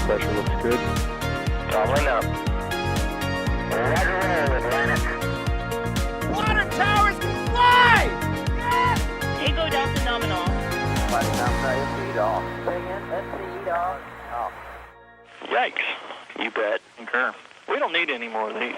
pressure looks good. Doubling up. Roger, roll, Atlantic. Water towers can fly! Yes! Tango Delta nominal. Flighting down feed off. Bring in, let's feed off. Off. Yikes. You bet. Concur. We don't need any more of these.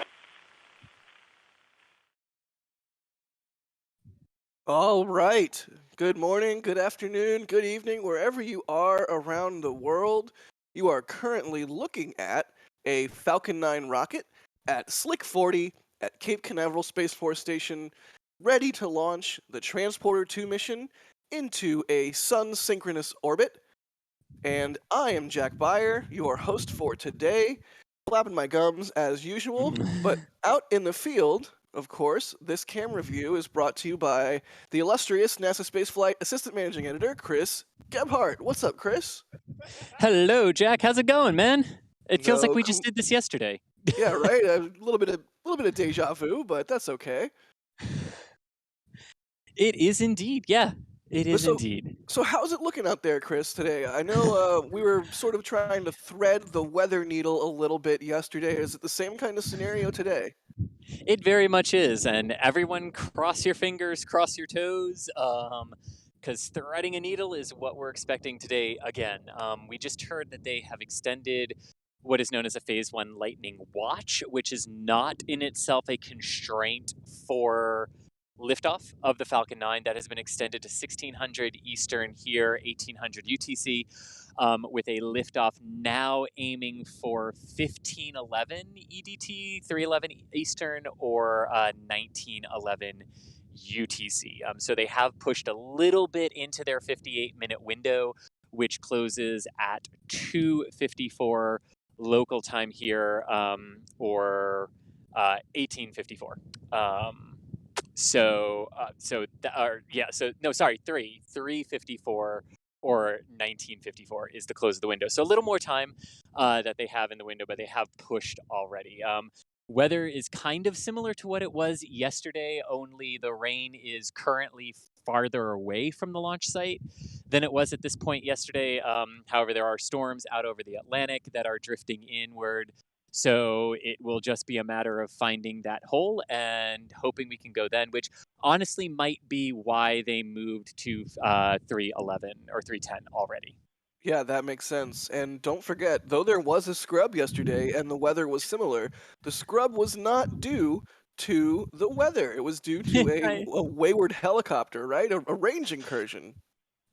All right. Good morning, good afternoon, good evening, wherever you are around the world. You are currently looking at a Falcon 9 rocket at Slick 40 at Cape Canaveral Space Force Station, ready to launch the Transporter 2 mission into a sun-synchronous orbit. And I am Jack Beyer, your host for today, flapping my gums as usual, but out in the field. Of course, this camera view is brought to you by the illustrious NASA Spaceflight Assistant Managing Editor, Chris Gebhardt. What's up, Chris? Hello, Jack. How's it going, man? It feels like No, we just did this yesterday. Yeah, right. A little bit of deja vu, but that's okay. It is indeed. Yeah, it is indeed. So how's it looking out there, Chris, today? I know we were sort of trying to thread the weather needle a little bit yesterday. Is it the same kind of scenario today? It very much is. And everyone cross your fingers, cross your toes, because threading a needle is what we're expecting today again. We just heard that they have extended what is known as a Phase 1 Lightning Watch, which is not in itself a constraint for liftoff of the Falcon 9. That has been extended to 1600 Eastern here, 1800 UTC, with a liftoff now aiming for 1511 EDT, 311 Eastern, or 1911 UTC. So they have pushed a little bit into their 58-minute window, which closes at 2:54 local time here, or 1854. 3:54 or 1954 is the close of the window. So a little more time that they have in the window, but they have pushed already. Weather is kind of similar to what it was yesterday, only the rain is currently farther away from the launch site than it was at this point yesterday. However, there are storms out over the Atlantic that are drifting inward. So it will just be a matter of finding that hole and hoping we can go then, which honestly might be why they moved to 311 or 310 already. Yeah, that makes sense. And don't forget, though there was a scrub yesterday and the weather was similar, the scrub was not due to the weather. It was due to a wayward helicopter, right? A range incursion.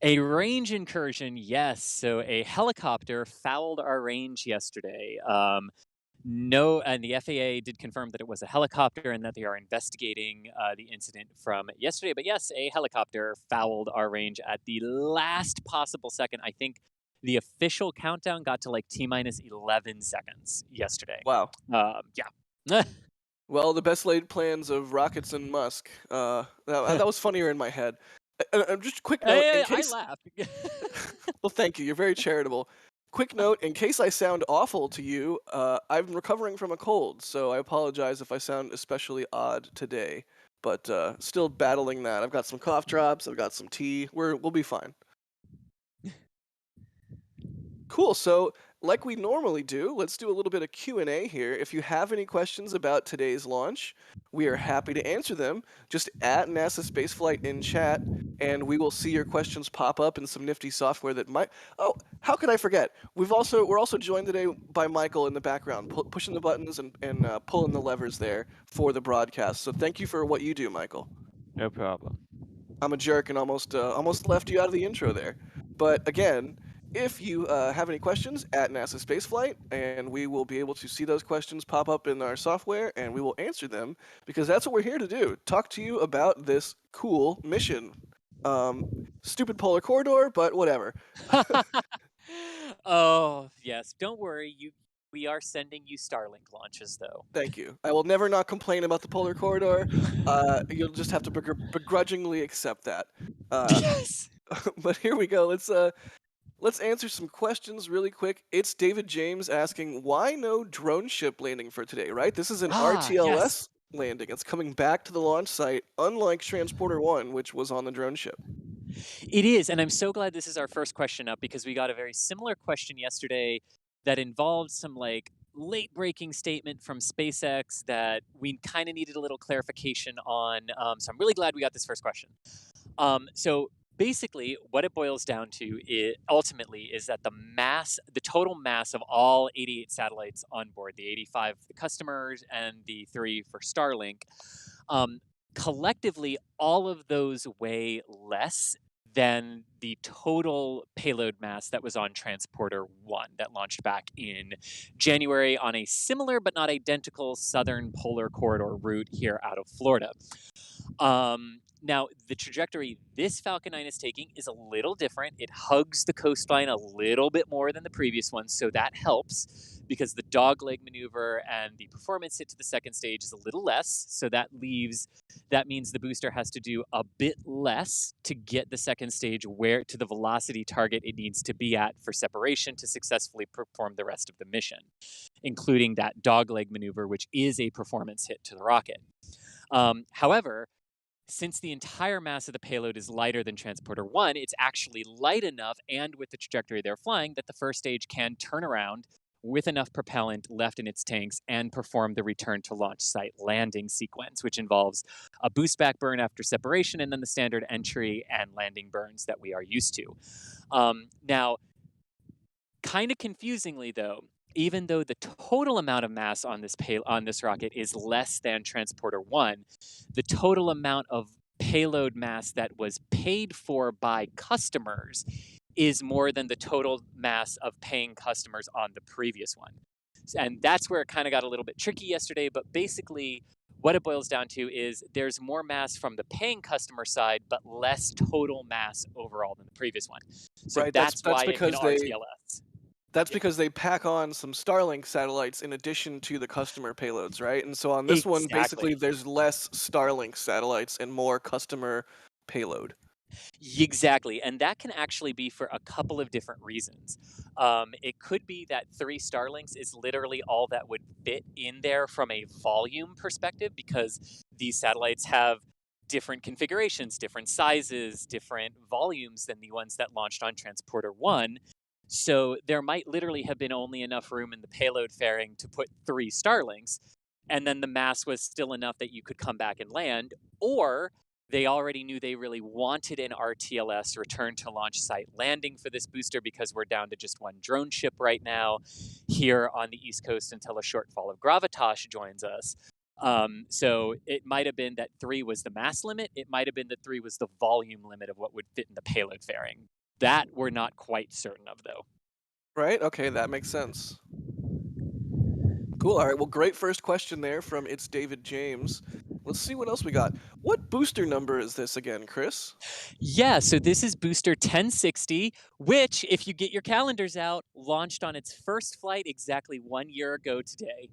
A range incursion, yes. So a helicopter fouled our range yesterday. No, and the FAA did confirm that it was a helicopter and that they are investigating the incident from yesterday. But yes, a helicopter fouled our range at the last possible second. I think the official countdown got to like T-minus 11 seconds yesterday. Wow. Yeah. Well, the best laid plans of rockets and Musk. That was funnier in my head. Just a quick note, in case... I laughed. Well, thank you. You're very charitable. Quick note, in case I sound awful to you, I'm recovering from a cold, so I apologize if I sound especially odd today. But still battling that. I've got some cough drops. I've got some tea. We'll be fine. Cool. So, like we normally do, let's do a little bit of Q&A here. If you have any questions about today's launch, we are happy to answer them. Just at NASA Spaceflight in chat, and we will see your questions pop up in some nifty software that might... Oh, how could I forget? We're also joined today by Michael in the background, pushing the buttons and pulling the levers there for the broadcast. So thank you for what you do, Michael. No problem. I'm a jerk and almost left you out of the intro there. But again, if you have any questions, at NASA Spaceflight, and we will be able to see those questions pop up in our software, and we will answer them, because that's what we're here to do. Talk to you about this cool mission. Stupid polar corridor, but whatever. Oh, yes. Don't worry. We are sending you Starlink launches, though. Thank you. I will never not complain about the polar corridor. You'll just have to begrudgingly accept that. Yes. But here we go. Let's answer some questions really quick. It's David James asking, why no drone ship landing for today, right? This is an RTLS landing. It's coming back to the launch site, unlike Transporter 1, which was on the drone ship. It is, and I'm so glad this is our first question up, because we got a very similar question yesterday that involved some like late breaking statement from SpaceX that we kind of needed a little clarification on. So I'm really glad we got this first question. So basically, what it boils down to ultimately is that the total mass of all 88 satellites on board, the 85 for the customers and the 3 for Starlink, um, collectively, all of those weigh less than the total payload mass that was on Transporter 1 that launched back in January on a similar but not identical southern polar corridor route here out of Florida. Now, the trajectory this Falcon 9 is taking is a little different. It hugs the coastline a little bit more than the previous one, so that helps because the dogleg maneuver and the performance hit to the second stage is a little less. So that means the booster has to do a bit less to get the second stage where to the velocity target it needs to be at for separation to successfully perform the rest of the mission, including that dogleg maneuver, which is a performance hit to the rocket. However, since the entire mass of the payload is lighter than Transporter 1, it's actually light enough and with the trajectory they're flying that the first stage can turn around with enough propellant left in its tanks and perform the return to launch site landing sequence, which involves a boost back burn after separation and then the standard entry and landing burns that we are used to. Now, kind of confusingly though, even though the total amount of mass on this rocket is less than Transporter 1, the total amount of payload mass that was paid for by customers is more than the total mass of paying customers on the previous one. And that's where it kind of got a little bit tricky yesterday, but basically what it boils down to is there's more mass from the paying customer side, but less total mass overall than the previous one. So Right, that's why it because hit RTLS. that's Yeah. because they pack on some Starlink satellites in addition to the customer payloads, right? And so on this one, basically, Exactly. there's less Starlink satellites and more customer payload. Exactly. And that can actually be for a couple of different reasons. It could be that 3 Starlinks is literally all that would fit in there from a volume perspective because these satellites have different configurations, different sizes, different volumes than the ones that launched on Transporter 1. So there might literally have been only enough room in the payload fairing to put 3 Starlinks, and then the mass was still enough that you could come back and land, or they already knew they really wanted an RTLS return to launch site landing for this booster because we're down to just one drone ship right now here on the East Coast until a shortfall of gravitas joins us. So it might have been that 3 was the mass limit. It might have been that 3 was the volume limit of what would fit in the payload fairing. That we're not quite certain of, though. Right? Okay, that makes sense. Cool. All right. Well, great first question there from It's David James. Let's see what else we got. What booster number is this again, Chris? Yeah, so this is Booster 1060, which, if you get your calendars out, launched on its first flight exactly 1 year ago today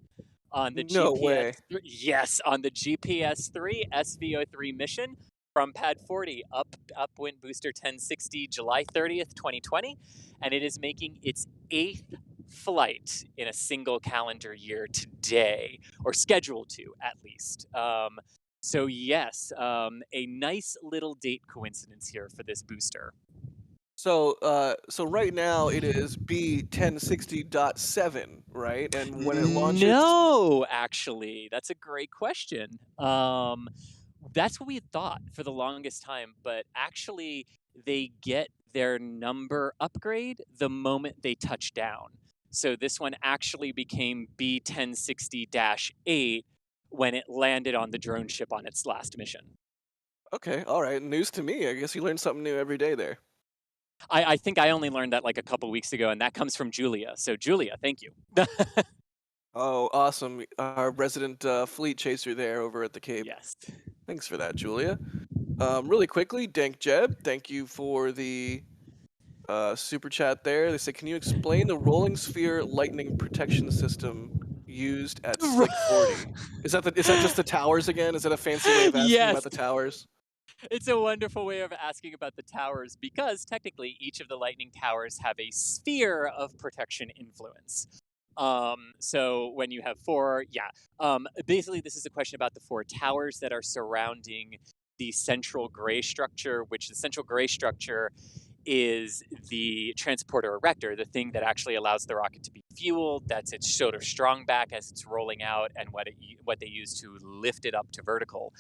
on the No way. Yes, on the GPS-3 SV03 mission from Pad 40. Up went Booster 1060 July 30th, 2020, and it is making its 8th flight in a single calendar year today, or scheduled to at least. So yes, a nice little date coincidence here for this booster. So right now it is B1060.7, right? And when it launches, No, actually, that's a great question. That's what we had thought for the longest time, but actually, they get their number upgrade the moment they touch down. So this one actually became B1060-8 when it landed on the drone ship on its last mission. okay, all right, news to me. I guess you learn something new every day there. I think I only learned that like a couple weeks ago, and that comes from Julia. So Julia, thank you. Oh, awesome. Our resident fleet chaser there over at the Cape. Yes. Thanks for that, Julia. Really quickly, Dank Jeb, thank you for the super chat there. They say, can you explain the rolling sphere lightning protection system used at Slick 40? Is that just the towers again? Is that a fancy way of asking about Yes. the towers? It's a wonderful way of asking about the towers because technically each of the lightning towers have a sphere of protection influence. So when you have 4, basically this is a question about the 4 towers that are surrounding the central gray structure, which the central gray structure is the transporter erector, the thing that actually allows the rocket to be fueled. That's its sort of strong back as it's rolling out, and what they use to lift it up to vertical.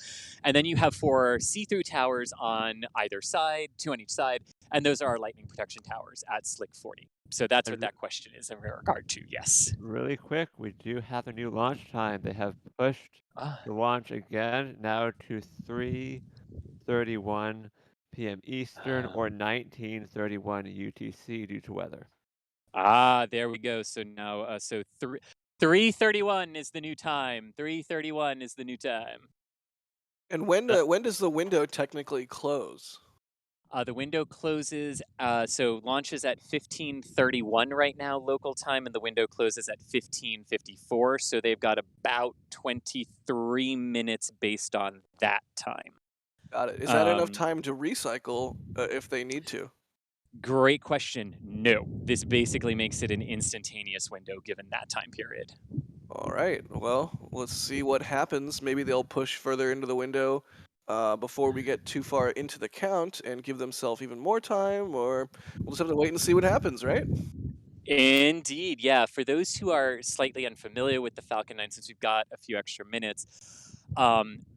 And then you have 4 see-through towers on either side, 2 on each side, and those are our lightning protection towers at Slick 40. So that's what that question is in regard to. Yes. Really quick, we do have a new launch time. They have pushed the launch again now to 3:31 p.m. Eastern or 19:31 UTC due to weather. There we go. So now, 3:31 is the new time. 3:31 is the new time. And when does the window technically close? The window closes, so launches at 15:31 right now local time, and the window closes at 15:54. So they've got about 23 minutes based on that time. Got it. Is that enough time to recycle if they need to? Great question. No, this basically makes it an instantaneous window given that time period. All right. Well, let's see what happens. Maybe they'll push further into the window before we get too far into the count and give themselves even more time, or we'll just have to wait and see what happens, right? Indeed, yeah. For those who are slightly unfamiliar with the Falcon 9, since we've got a few extra minutes,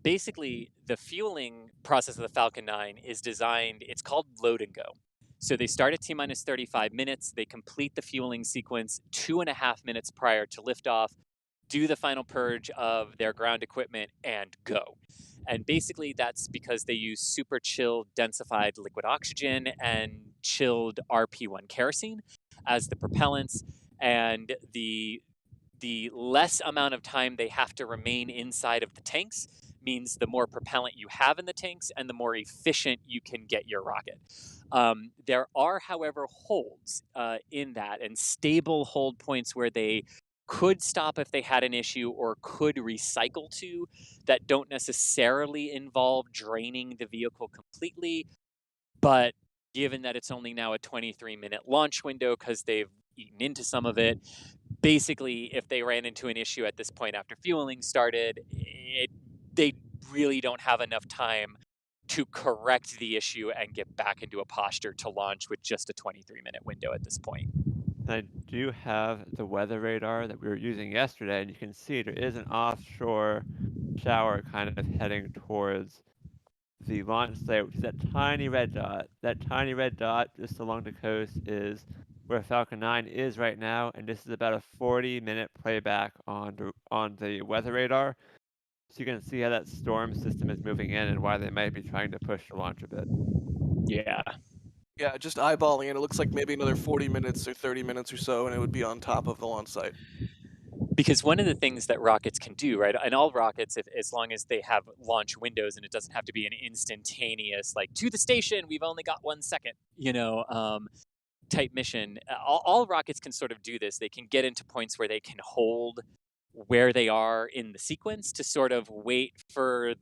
basically the fueling process of the Falcon 9 is designed, it's called load and go. So they start at T-minus 35 minutes, they complete the fueling sequence 2.5 minutes prior to liftoff, do the final purge of their ground equipment, and go. And basically that's because they use super chilled densified liquid oxygen and chilled RP1 kerosene as the propellants, and the less amount of time they have to remain inside of the tanks means the more propellant you have in the tanks and the more efficient you can get your rocket. There are, however, holds in that, and stable hold points where they could stop if they had an issue or could recycle to, that don't necessarily involve draining the vehicle completely. But given that it's only now a 23-minute launch window because they've eaten into some of it, basically if they ran into an issue at this point after fueling started, they really don't have enough time to correct the issue and get back into a posture to launch with just a 23-minute window at this point. I do have the weather radar that we were using yesterday, and you can see there is an offshore shower kind of heading towards the launch site, which is that tiny red dot. That tiny red dot just along the coast is where Falcon 9 is right now, and this is about a 40-minute playback on the weather radar. So you can see how that storm system is moving in and why they might be trying to push the launch a bit. Yeah. Yeah, just eyeballing it. It looks like maybe another 40 minutes or 30 minutes or so, and it would be on top of the launch site. Because one of the things that rockets can do, right, and all rockets, as long as they have launch windows and it doesn't have to be an instantaneous, like, to the station, we've only got 1 second, type mission, all rockets can sort of do this. They can get into points where they can hold where they are in the sequence to sort of wait for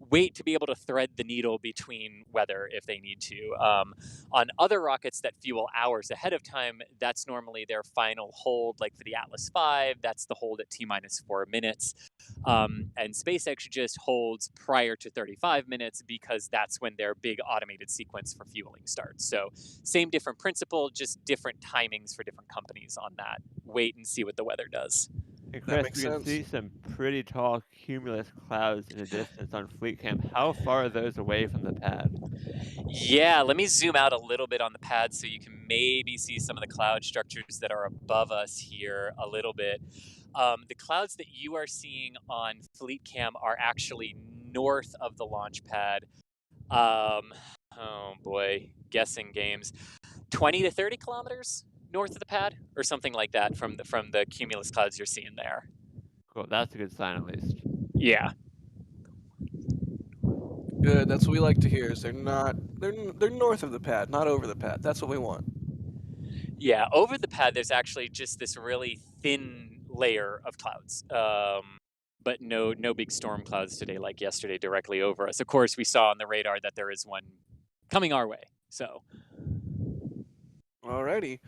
wait to be able to thread the needle between weather if they need to. On other rockets that fuel hours ahead of time, that's normally their final hold, like for the Atlas V, that's the hold at T-minus 4 minutes. And SpaceX just holds prior to 35 minutes because that's when their big automated sequence for fueling starts. So same different principle, just different timings for different companies on that. Wait and see what the weather does. Hey Chris, you can see some pretty tall cumulus clouds in the distance on Fleet Cam. How far are those away from the pad? Yeah, let me zoom out a little bit on the pad so you can maybe see some of the cloud structures that are above us here a little bit. The clouds that you are seeing on Fleet Cam are actually north of the launch pad. Oh boy, guessing games. 20 to 30 kilometers north of the pad, or something like that from the cumulus clouds you're seeing there. Cool, that's a good sign at least. Yeah. Good, that's what we like to hear. Is they're north of the pad, not over the pad. That's what we want. Yeah, over the pad there's actually just this really thin layer of clouds. But no big storm clouds today like yesterday directly over us. Of course, we saw on the radar that there is one coming our way. So alrighty.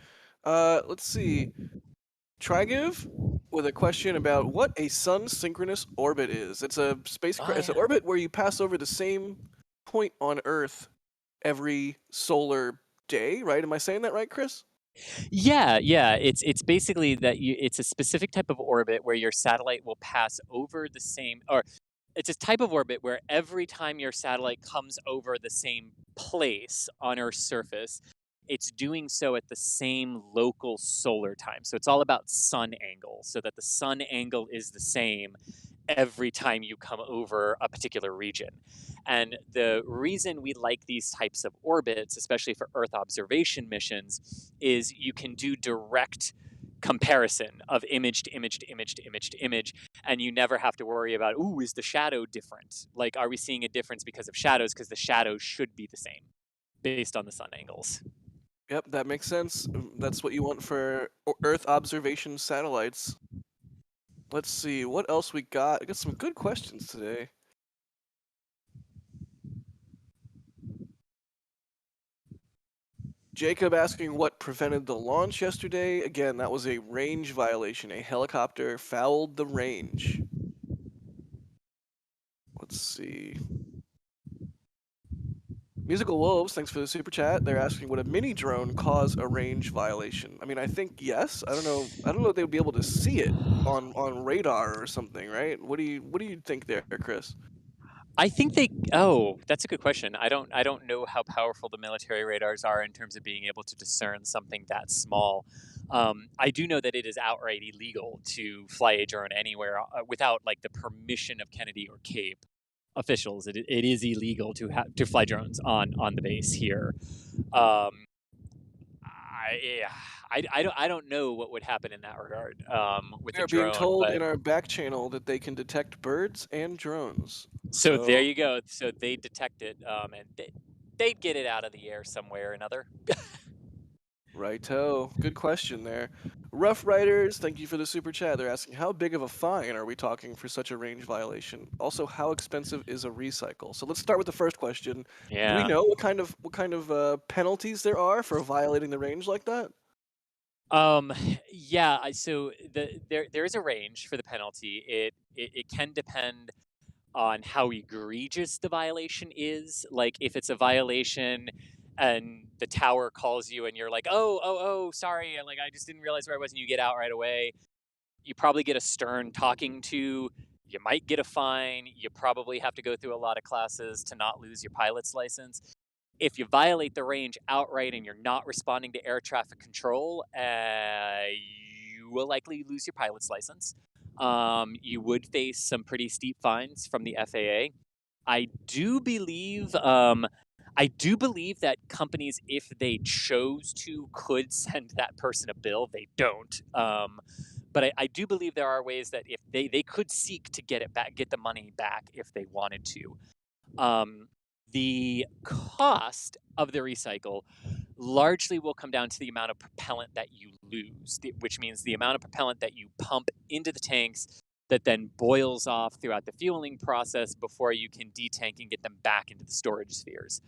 Let's see. Trigiv with a question about what a sun-synchronous orbit is. It's a spacecraft. It's an orbit where you pass over the same point on Earth every solar day, right? Am I saying that right, Chris? Yeah, yeah. It's basically that it's a specific type of orbit where your satellite will pass over the same, or it's a type of orbit where every time your satellite comes over the same place on Earth's surface, it's doing so at the same local solar time. So it's all about sun angle, so that the sun angle is the same every time you come over a particular region. And the reason we like these types of orbits, especially for Earth observation missions, is you can do direct comparison of image to image to image to image to image, and you never have to worry about, ooh, is the shadow different? Like, are we seeing a difference because of shadows? Because the shadows should be the same based on the sun angles. Yep, that makes sense. That's what you want for Earth observation satellites. Let's see what else we got. I got some good questions today. Jacob asking what prevented the launch yesterday. Again, that was a range violation. A helicopter fouled the range. Let's see. Musical Wolves, thanks for the super chat. They're asking, would a mini drone cause a range violation? I mean, I think yes. I don't know. I don't know if they would be able to see it on radar or something, right? What do you think there, Chris? I think they. Oh, that's a good question. I don't know how powerful the military radars are in terms of being able to discern something that small. I do know that it is outright illegal to fly a drone anywhere without like the permission of Kennedy or Cape officials. It is illegal to fly drones on the base here. Um, yeah, I don't know what would happen in that regard with We the are being drone, told but in our back channel that they can detect birds and drones. so there So, you go. So they detect it, and they'd get it out of the air some way or another. righto. Good question there. Rough Riders, thank you for the super chat. They're asking, how big of a fine are we talking for such a range violation? Also, how expensive is a recycle? So let's start with the first question. Do we Yeah. know what kind of penalties there are for violating the range like that? Um, yeah. So there is a range for the penalty. It can depend on how egregious the violation is. Like if it's a violation and the tower calls you and you're like, oh, sorry, like I just didn't realize where I was, and you get out right away. You probably get a stern talking to. You might get a fine. You probably have to go through a lot of classes to not lose your pilot's license. If you violate the range outright and you're not responding to air traffic control, you will likely lose your pilot's license. You would face some pretty steep fines from the FAA. I do believe that companies, if they chose to, could send that person a bill. They don't. But I do believe there are ways that if they could seek to get it back, get the money back if they wanted to. The cost of the recycle largely will come down to the amount of propellant that you lose, which means the amount of propellant that you pump into the tanks that then boils off throughout the fueling process before you can detank and get them back into the storage spheres.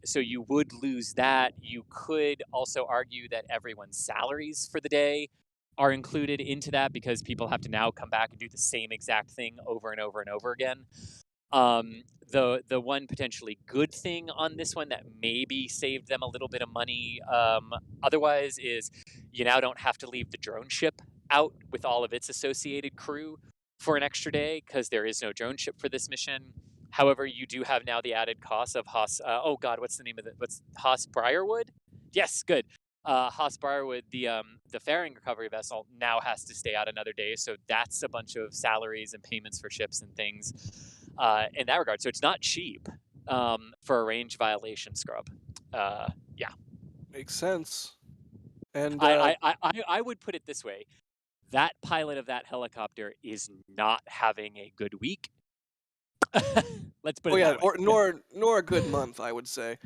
So you would lose that. You could also argue that everyone's salaries for the day are included into that because people have to now come back and do the same exact thing over and over and over again. The one potentially good thing on this one that maybe saved them a little bit of money otherwise is you now don't have to leave the drone ship out with all of its associated crew for an extra day because there is no drone ship for this mission. However, you do have now the added cost of Haas. Oh God, what's the name of it? What's Haas Briarwood? Yes, good. Haas Briarwood, the fairing recovery vessel, now has to stay out another day. So that's a bunch of salaries and payments for ships and things in that regard. So it's not cheap for a range violation scrub. Yeah. Makes sense. And I would put it this way. That pilot of that helicopter is not having a good week. Let's put it that way. nor a good month, I would say.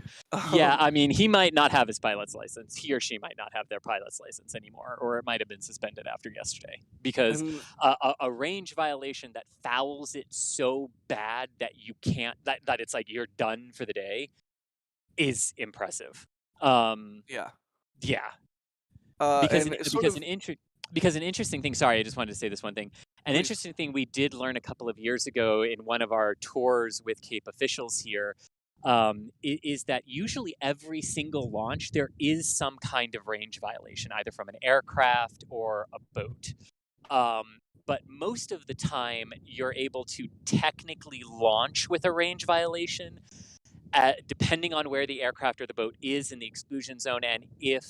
Yeah, I mean, he might not have his pilot's license. He or she might not have their pilot's license anymore, or it might have been suspended after yesterday because a range violation that fouls it so bad that you can't that it's like you're done for the day is impressive. Yeah. Because an interesting thing. Sorry, I just wanted to say this one thing. An Please. Interesting thing we did learn a couple of years ago in one of our tours with Cape officials here. is that usually every single launch there is some kind of range violation, either from an aircraft or a boat. But most of the time, you're able to technically launch with a range violation, depending on where the aircraft or the boat is in the exclusion zone and if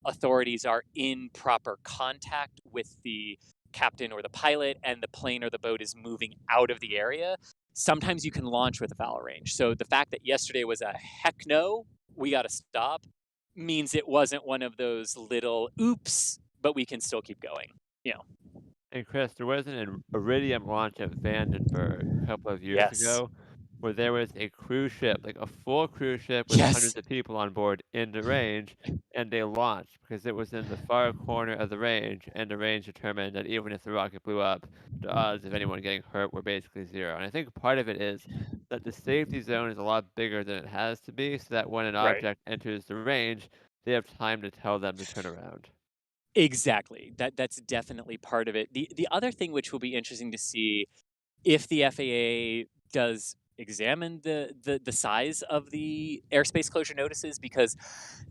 authorities are in proper contact with the captain or the pilot and the plane or the boat is moving out of the area. Sometimes you can launch with a foul range. So the fact that yesterday was a heck no, we got to stop, means it wasn't one of those little oops, but we can still keep going. You know. And Chris, there was an Iridium launch at Vandenberg a couple of years Yes. ago where there was a cruise ship, like a full cruise ship with Yes. hundreds of people on board in the range, and they launched because it was in the far corner of the range, and the range determined that even if the rocket blew up, the odds of anyone getting hurt were basically zero. And I think part of it is that the safety zone is a lot bigger than it has to be, so that when an Right. object enters the range, they have time to tell them to turn around. Exactly. That's definitely part of it. The other thing which will be interesting to see if the FAA does examine the size of the airspace closure notices, because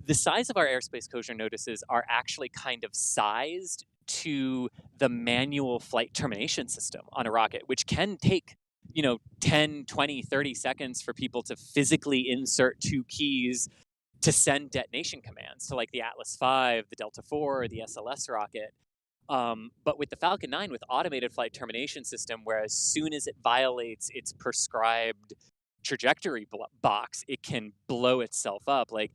the size of our airspace closure notices are actually kind of sized to the manual flight termination system on a rocket, which can take 10, 20, 30 seconds for people to physically insert two keys to send detonation commands to like the Atlas V, the Delta IV, or the SLS rocket. But with the Falcon 9, with automated flight termination system, where as soon as it violates its prescribed trajectory box, it can blow itself up. Like,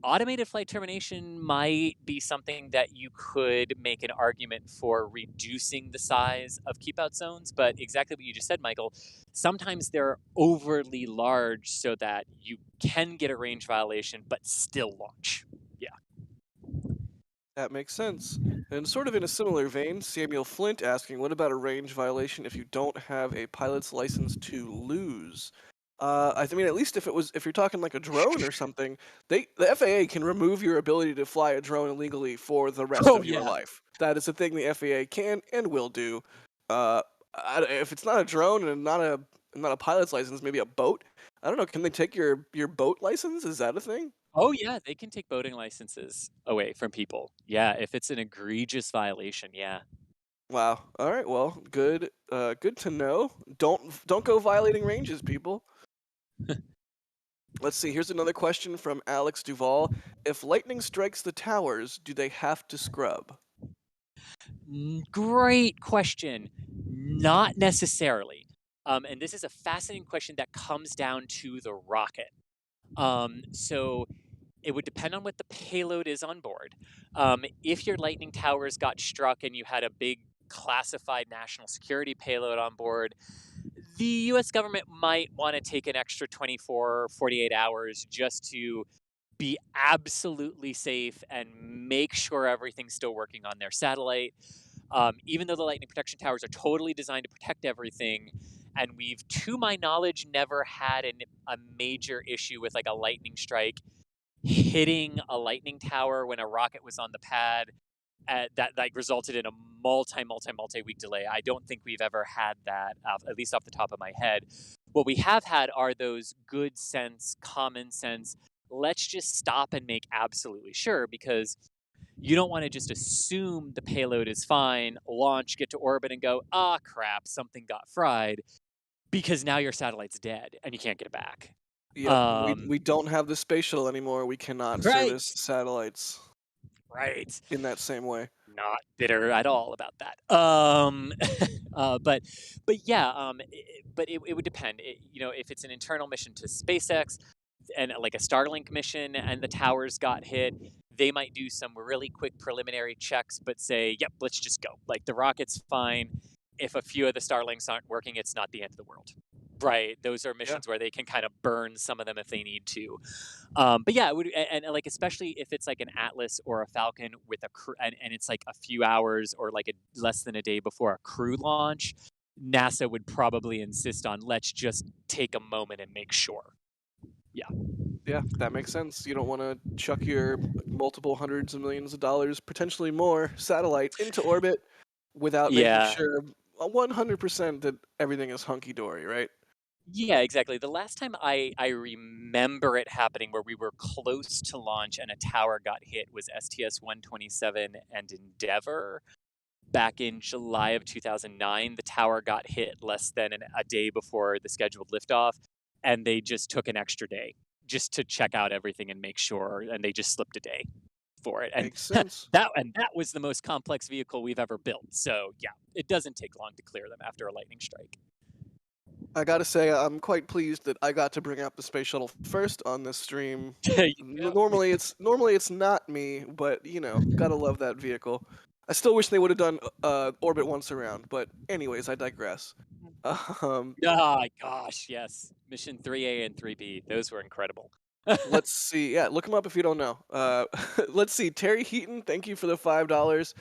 automated flight termination might be something that you could make an argument for reducing the size of keep out zones, but exactly what you just said, Michael, sometimes they're overly large so that you can get a range violation but still launch. That makes sense. And sort of in a similar vein, Samuel Flint asking, what about a range violation if you don't have a pilot's license to lose? I mean, at least if you're talking like a drone or something, the FAA can remove your ability to fly a drone illegally for the rest Oh, of your yeah. life. That is a thing the FAA can and will do. If it's not a drone and not a pilot's license, maybe a boat. I don't know. Can they take your boat license? Is that a thing? Oh, yeah, they can take boating licenses away from people. Yeah, if it's an egregious violation, yeah. Wow. All right. Well, good. Good to know. Don't go violating ranges, people. Let's see. Here's another question from Alex Duvall. If lightning strikes the towers, do they have to scrub? Great question. Not necessarily. And this is a fascinating question that comes down to the rocket. So it would depend on what the payload is on board. If your Lightning towers got struck and you had a big classified national security payload on board, the US government might want to take an extra 24 or 48 hours just to be absolutely safe and make sure everything's still working on their satellite. Even though the lightning protection towers are totally designed to protect everything, and we've, to my knowledge, never had a major issue with like a lightning strike hitting a lightning tower when a rocket was on the pad, that like resulted in a multi-week delay. I don't think we've ever had that, at least off the top of my head. What we have had are those good sense, common sense, let's just stop and make absolutely sure, because you don't want to just assume the payload is fine, launch, get to orbit, and go, ah, crap, something got fried, because now your satellite's dead and you can't get it back. Yep. We don't have the space shuttle anymore. We cannot Right. service satellites Right. in that same way. Not bitter at all about that. But yeah, but it would depend. If it's an internal mission to SpaceX and like a Starlink mission and the towers got hit, they might do some really quick preliminary checks, but say, yep, let's just go. Like, the rocket's fine. If a few of the Starlinks aren't working, it's not the end of the world. Right. Those are missions where they can kind of burn some of them if they need to. But yeah, it would, and like, especially if it's like an Atlas or a Falcon with a crew, and it's like a few hours or like less than a day before a crew launch, NASA would probably insist on, let's just take a moment and make sure. Yeah, that makes sense. You don't want to chuck your multiple hundreds of millions of dollars, potentially more, satellite into orbit without making sure 100% that everything is hunky dory, right? Yeah, exactly. The last time I remember it happening where we were close to launch and a tower got hit was STS-127 and Endeavour. Back in July of 2009, the tower got hit less than a day before the scheduled liftoff, and they just took an extra day just to check out everything and make sure, and they just slipped a day for it. And Makes sense. that was the most complex vehicle we've ever built. So yeah, it doesn't take long to clear them after a lightning strike. I gotta say, I'm quite pleased that I got to bring up the space shuttle first on this stream. Yeah. Normally it's not me, but you know, gotta love that vehicle. I still wish they would have done orbit once around, but anyways, I digress. Um, Ah, gosh, yes. Mission 3A and 3B, those were incredible. let's see. Yeah, look them up if you don't know. Let's see. Terry Heaton, thank you for the $5.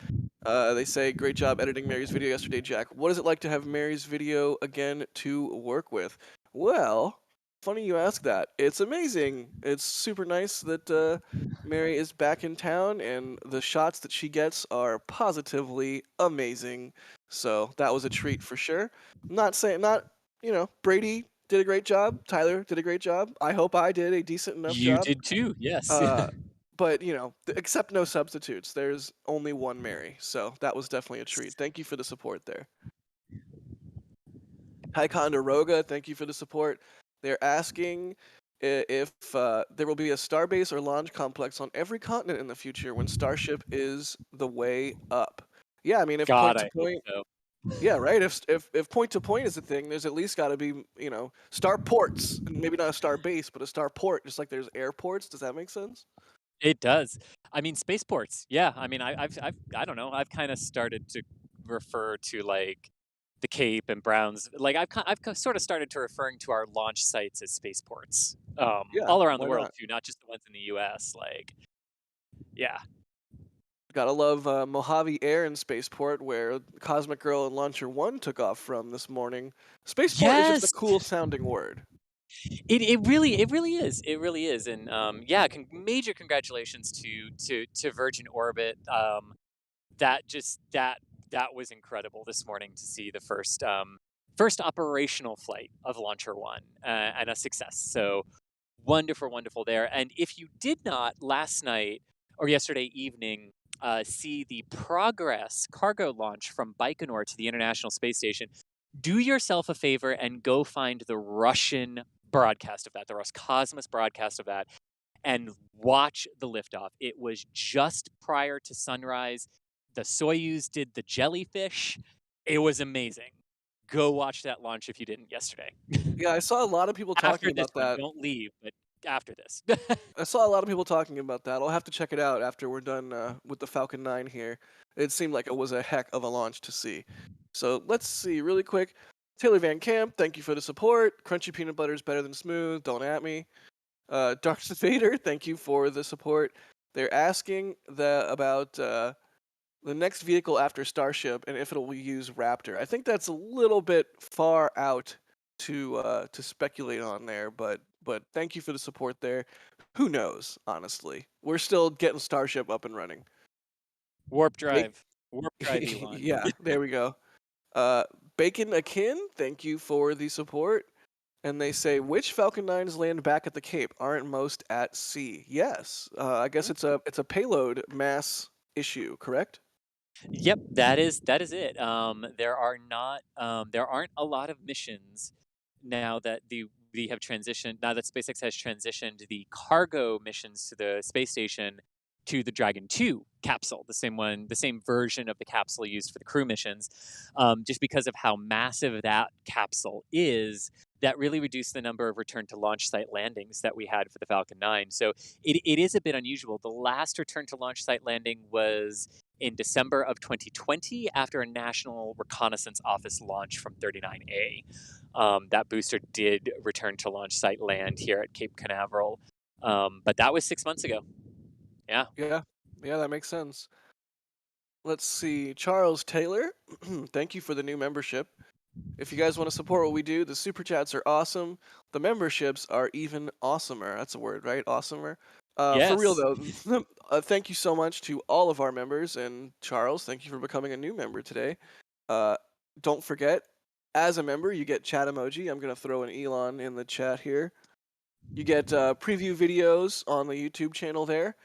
They say, great job editing Mary's video yesterday, Jack. What is it like to have Mary's video again to work with? Well, funny you ask that. It's amazing. It's super nice that Mary is back in town, and the shots that she gets are positively amazing. So that was a treat for sure. Brady did a great job. Tyler did a great job. I hope I did a decent enough You job. did too, yes. But accept no substitutes. There's only one Mary, so that was definitely a treat. Thank you for the support there. Ticonderoga, thank you for the support. They're asking if there will be a starbase or launch complex on every continent in the future when Starship is the way up. Yeah, I mean, if God, point to I hope point, so. yeah, right. If point to point is a thing, there's at least got to be star ports, and maybe not a star base, but a star port, just like there's airports. Does that make sense? It does. I mean, spaceports. Yeah. I mean, I don't know. I've kind of started to refer to like the Cape and Browns. Like sort of started to referring to our launch sites as spaceports, Yeah, all around the why world not? too, not just the ones in the U.S. Like, yeah. Gotta love Mojave Air and Spaceport, where Cosmic Girl and Launcher One took off from this morning. Spaceport is just a Yes. cool sounding word. It really is. It really is. And yeah, major congratulations to Virgin Orbit. That was incredible this morning to see the first operational flight of Launcher One and a success. So wonderful there. And if you did not last night or yesterday evening see the Progress cargo launch from Baikonur to the International Space Station, do yourself a favor and go find the Russian broadcast of that, the Roscosmos broadcast of that, and watch the liftoff. It was just prior to sunrise. The Soyuz did the jellyfish. It was amazing. Go watch that launch if you didn't yesterday. Yeah, I saw a lot of people talking After this about one, that. don't leave, but after this. I saw a lot of people talking about that. I'll have to check it out after we're done with the Falcon 9 here. It seemed like it was a heck of a launch to see. So let's see really quick. Taylor Van Camp, thank you for the support. Crunchy peanut butter is better than smooth. Don't at me. Darth Vader, thank you for the support. They're asking about the next vehicle after Starship and if it'll use Raptor. I think that's a little bit far out to speculate on there, but thank you for the support there. Who knows? Honestly, we're still getting Starship up and running. Warp Ba- drive. Warp drive, Elon. yeah, there we go. Bacon Akin, thank you for the support. And they say, which Falcon 9s land back at the Cape? Aren't most at sea? Yes. I guess it's a payload mass issue, correct? Yep, that is it. There aren't a lot of missions now that we have transitioned. Now that SpaceX has transitioned the cargo missions to the space station to the Dragon 2 capsule, the same version of the capsule used for the crew missions. Just because of how massive that capsule is, that really reduced the number of return to launch site landings that we had for the Falcon 9. So it is a bit unusual. The last return to launch site landing was in December of 2020 after a National Reconnaissance Office launch from 39A. That booster did return to launch site land here at Cape Canaveral, but that was 6 months ago. Yeah. Yeah, that makes sense. Let's see. Charles Taylor, thank you for the new membership. If you guys want to support what we do, the super chats are awesome. The memberships are even awesomer. That's a word, right? Awesomer. For real Yes. though, thank you so much to all of our members. And Charles, thank you for becoming a new member today. Don't forget, As a member, you get chat emoji. I'm going to throw an Elon in the chat here. You get preview videos on the YouTube channel there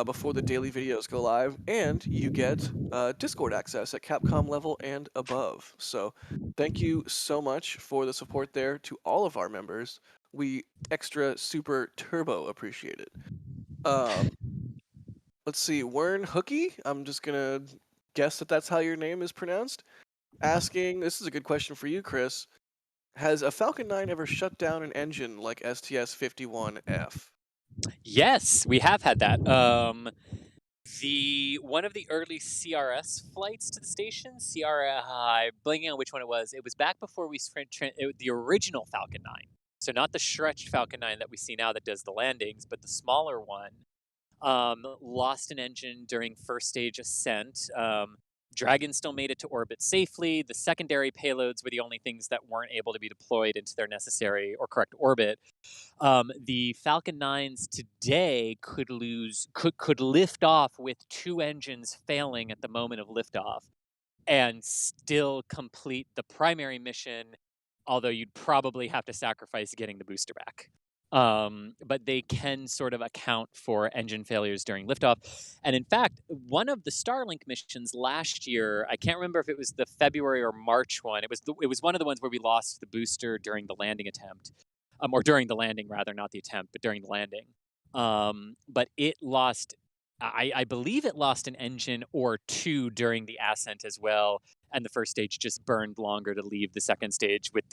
before the daily videos go live, and you get Discord access at Capcom level and above. So thank you so much for the support there to all of our members. We extra super turbo appreciate it. Let's see, Wern Hookie, I'm just going to guess that that's how your name is pronounced. Asking, this is a good question for you, Chris. Has a Falcon 9 ever shut down an engine like STS-51F? Yes, we have had that. One of the early CRS flights to the station, blanking on which one it was. It was back before the original Falcon 9. So not the stretched Falcon 9 that we see now that does the landings, but the smaller one. Lost an engine during first stage ascent. Dragon still made it to orbit safely. The secondary payloads were the only things that weren't able to be deployed into their necessary or correct orbit. The Falcon 9s today could lift off with 2 engines failing at the moment of liftoff and still complete the primary mission, although you'd probably have to sacrifice getting the booster back. But they can sort of account for engine failures during liftoff. And in fact, one of the Starlink missions last year, I can't remember if it was the February or March one. It was one of the ones where we lost the booster during the landing attempt, or during the landing rather, not the attempt, but during the landing. But it lost. I believe it lost an engine or 2 during the ascent as well, and the first stage just burned longer to leave the second stage with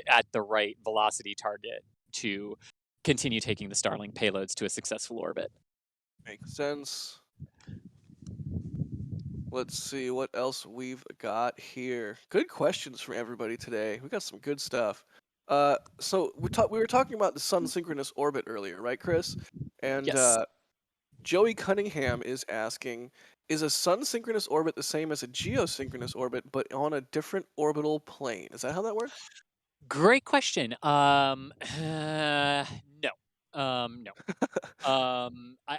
at the right velocity target to continue taking the Starlink payloads to a successful orbit. Makes sense. Let's see what else we've got here. Good questions from everybody today. We got some good stuff. So we were talking about the sun synchronous orbit earlier, right, Chris? And Yes. Joey Cunningham is asking, is a sun synchronous orbit the same as a geosynchronous orbit, but on a different orbital plane? Is that how that works? Great question. No. No.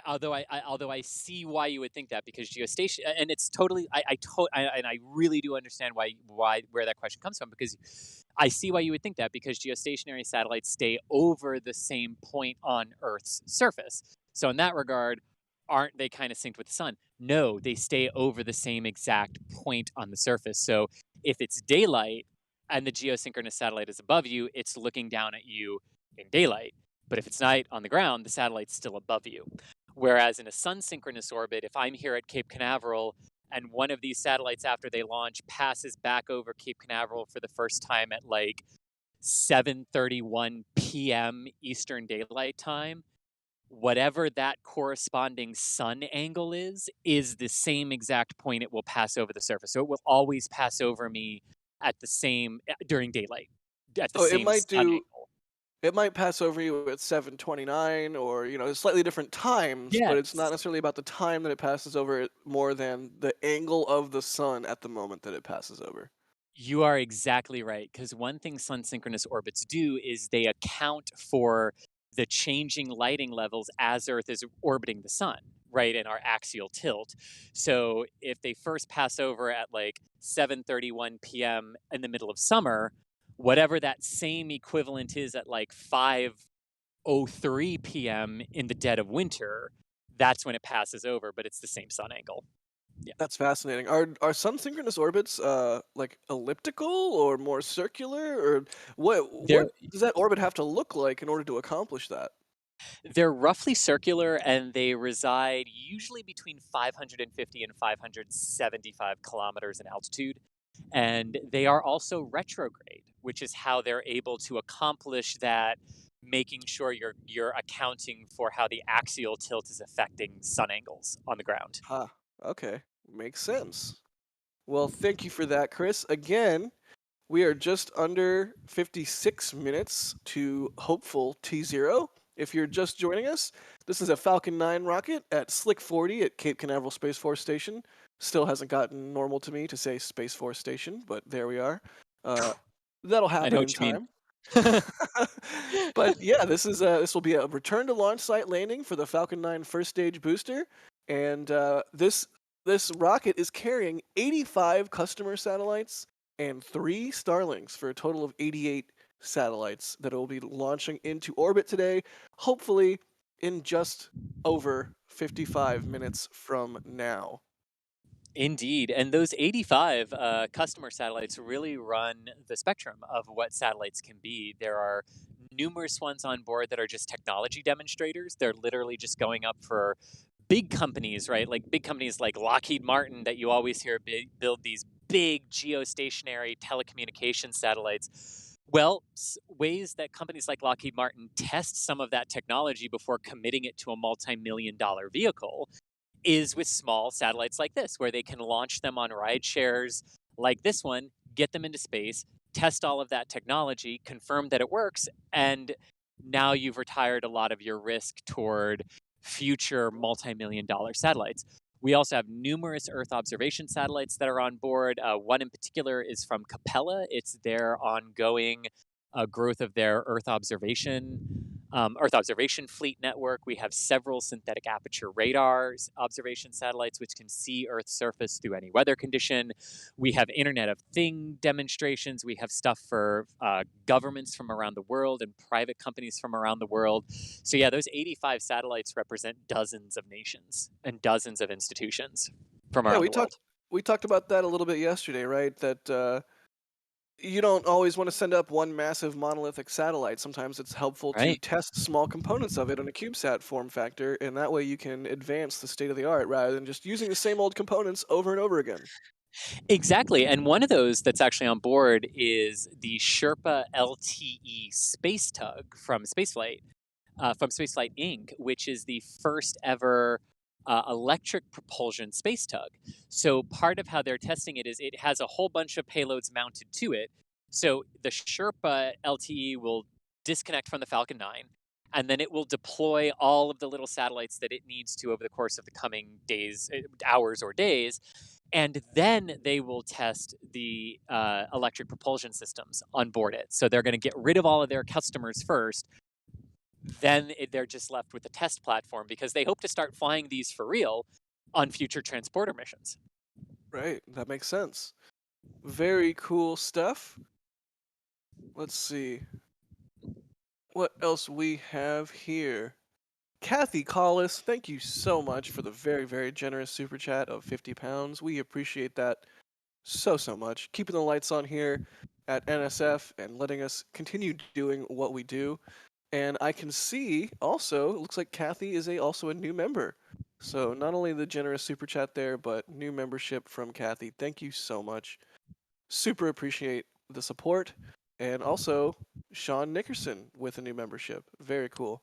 Although I see why you would think that, because geostation, and it's totally, and I really do understand where that question comes from, because I see why you would think that, because geostationary satellites stay over the same point on Earth's surface. So in that regard, aren't they kind of synced with the sun? No, they stay over the same exact point on the surface. So if it's daylight and the geosynchronous satellite is above you, it's looking down at you in daylight. But if it's night on the ground, the satellite's still above you. Whereas in a sun-synchronous orbit, if I'm here at Cape Canaveral and one of these satellites after they launch passes back over Cape Canaveral for the first time at like 7:31 p.m. Eastern Daylight Time, whatever that corresponding sun angle is the same exact point it will pass over the surface. So it will always pass over me at the same during daylight. At the So same sun angle. it might pass over you at 7:29, or slightly different times, but it's not Yes. necessarily about the time that it passes over it, more than the angle of the sun at the moment that it passes over. You are exactly right, because one thing sun synchronous orbits do is they account for the changing lighting levels as Earth is orbiting the sun, right, in our axial tilt. So if they first pass over at like 7:31 p.m. in the middle of summer, whatever that same equivalent is at like 5:03 p.m. in the dead of winter, that's when it passes over, but it's the same sun angle. Yeah. That's fascinating. Are sun synchronous orbits like elliptical or more circular, or what They're does that orbit have to look like in order to accomplish that? They're roughly circular, and they reside usually between 550 and 575 kilometers in altitude. And they are also retrograde, which is how they're able to accomplish that, making sure you're accounting for how the axial tilt is affecting sun angles on the ground. Okay, makes sense. Well, thank you for that, Chris. Again, we are just under 56 minutes to hopeful T0. If you're just joining us, this is a Falcon 9 rocket at Slick 40 at Cape Canaveral Space Force Station. Still hasn't gotten normal to me to say Space Force Station, but there we are. That'll I happen know in what you mean. time. But yeah, this will be a return to launch site landing for the Falcon 9 first stage booster, and this rocket is carrying 85 customer satellites and 3 Starlinks for a total of 88 satellites that will be launching into orbit today, hopefully in just over 55 minutes from now. Indeed. And those 85 customer satellites really run the spectrum of what satellites can be. There are numerous ones on board that are just technology demonstrators. They're literally just going up for big companies, right? Like big companies like Lockheed Martin that you always hear build these big geostationary telecommunication satellites. Well, ways that companies like Lockheed Martin test some of that technology before committing it to a multi-million-dollar vehicle is with small satellites like this, where they can launch them on ride shares like this one, get them into space, test all of that technology, confirm that it works, and now you've retired a lot of your risk toward future multi-million dollar satellites. We also have numerous Earth observation satellites that are on board. One in particular is from Capella. It's their ongoing growth of their Earth observation fleet network. We have several synthetic aperture radars observation satellites, which can see Earth's surface through any weather condition. We have Internet of Thing demonstrations. We have stuff for governments from around the world and private companies from around the world. So yeah, those 85 satellites represent dozens of nations and dozens of institutions from Yeah, around we the world. talked about that a little bit yesterday, right? That you don't always want to send up one massive monolithic satellite. Sometimes it's helpful to Right. test small components of it on a CubeSat form factor, and that way you can advance the state of the art rather than just using the same old components over and over again. Exactly. And one of those that's actually on board is the Sherpa LTE space tug from Spaceflight Inc., which is the first ever electric propulsion space tug. So part of how they're testing it is it has a whole bunch of payloads mounted to it. So the Sherpa LTE will disconnect from the Falcon 9, and then it will deploy all of the little satellites that it needs to over the course of the coming days, hours, or days. And then they will test the electric propulsion systems on board it. So they're going to get rid of all of their customers first. Then they're just left with the test platform because they hope to start flying these for real on future transporter missions. Right, that makes sense. Very cool stuff. Let's see what else we have here. Kathy Collis, thank you so much for the very, very generous super chat of 50 pounds. We appreciate that so much. Keeping the lights on here at NSF and letting us continue doing what we do. And I can see also, it looks like Kathy is also a new member. So not only the generous super chat there, but new membership from Kathy. Thank you so much. Super appreciate the support. And also Sean Nickerson with a new membership. Very cool.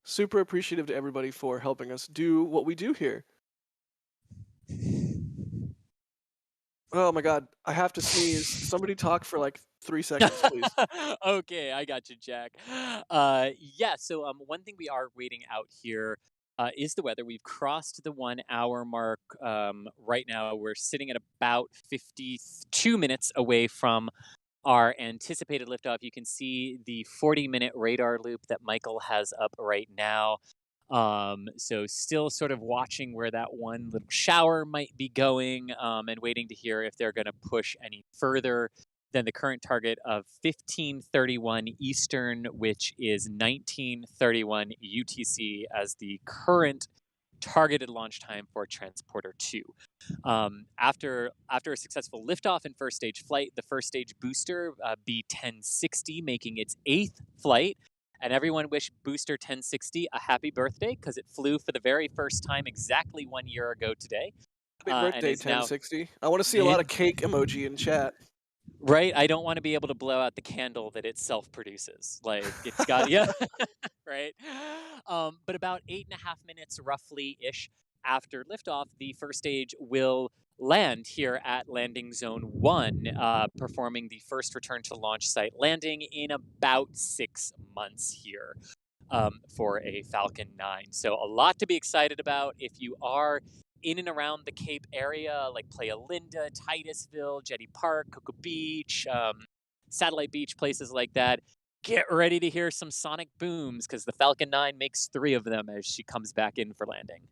Super appreciative to everybody for helping us do what we do here. Oh my god, I have to sneeze. Somebody talk for like 3 seconds, please. Okay, I got you, Jack. Yeah, so one thing we are waiting out here is the weather. We've crossed the 1 hour mark. Right now, we're sitting at about 52 minutes away from our anticipated liftoff. You can see the 40-minute radar loop that Michael has up right now. So still sort of watching where that one little shower might be going, and waiting to hear if they're going to push any further than the current target of 1531 Eastern, which is 1931 UTC as the current targeted launch time for Transporter 2. After a successful liftoff and first stage flight, the first stage booster, B1060, making its 8th flight. And everyone wish Booster 1060 a happy birthday because it flew for the very first time exactly 1 year ago today. Happy And birthday, is now 1060. I want to see a lot of cake emoji in chat. right. I don't want to be able to blow out the candle that it self produces. Like it's got yeah, right. But about 8.5 minutes roughly ish after liftoff, the first stage will land here at landing zone 1, performing the first return to launch site landing in about 6 months here. For a Falcon 9. So a lot to be excited about if you are in and around the Cape area, like Playa Linda, Titusville, Jetty Park, Cocoa Beach, Satellite Beach, places like that. Get ready to hear some sonic booms because the Falcon 9 makes 3 of them as she comes back in for landing.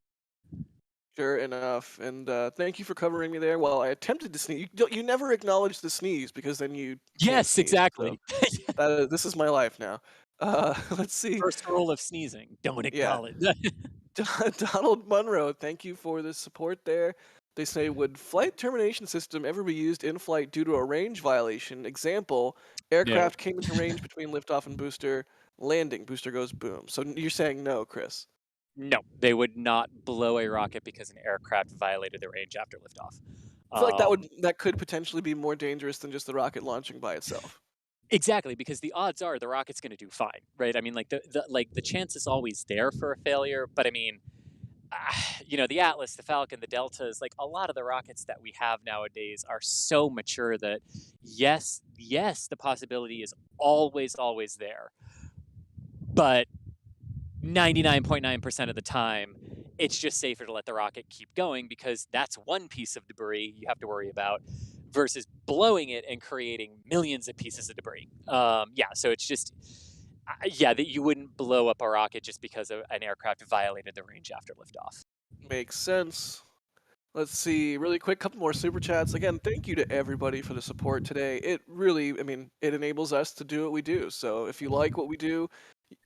Sure enough. And thank you for covering me there while I attempted to sneeze. You never acknowledge the sneeze because then you can't Yes, sneeze. So exactly. this is my life now. Let's see. First rule of sneezing: don't Yeah. acknowledge. Donald Munro, thank you for the support there. They say, would flight termination system ever be used in flight due to a range violation? Example, No. aircraft came into range between liftoff and booster, landing, booster goes boom. So you're saying no, Chris? No, they would not blow a rocket because an aircraft violated the range after liftoff. I feel like Um, that could potentially be more dangerous than just the rocket launching by itself. exactly, because the odds are the rocket's going to do fine, right? I mean, like the chance is always there for a failure, but I mean, the Atlas, the Falcon, the Deltas, like a lot of the rockets that we have nowadays are so mature that yes, the possibility is always there, but 99.9% of the time, it's just safer to let the rocket keep going because that's one piece of debris you have to worry about versus blowing it and creating millions of pieces of debris. So it's just, that you wouldn't blow up a rocket just because an aircraft violated the range after liftoff. Makes sense. Let's see, really quick, couple more super chats. Again, thank you to everybody for the support today. It really, I mean, it enables us to do what we do. So if you like what we do,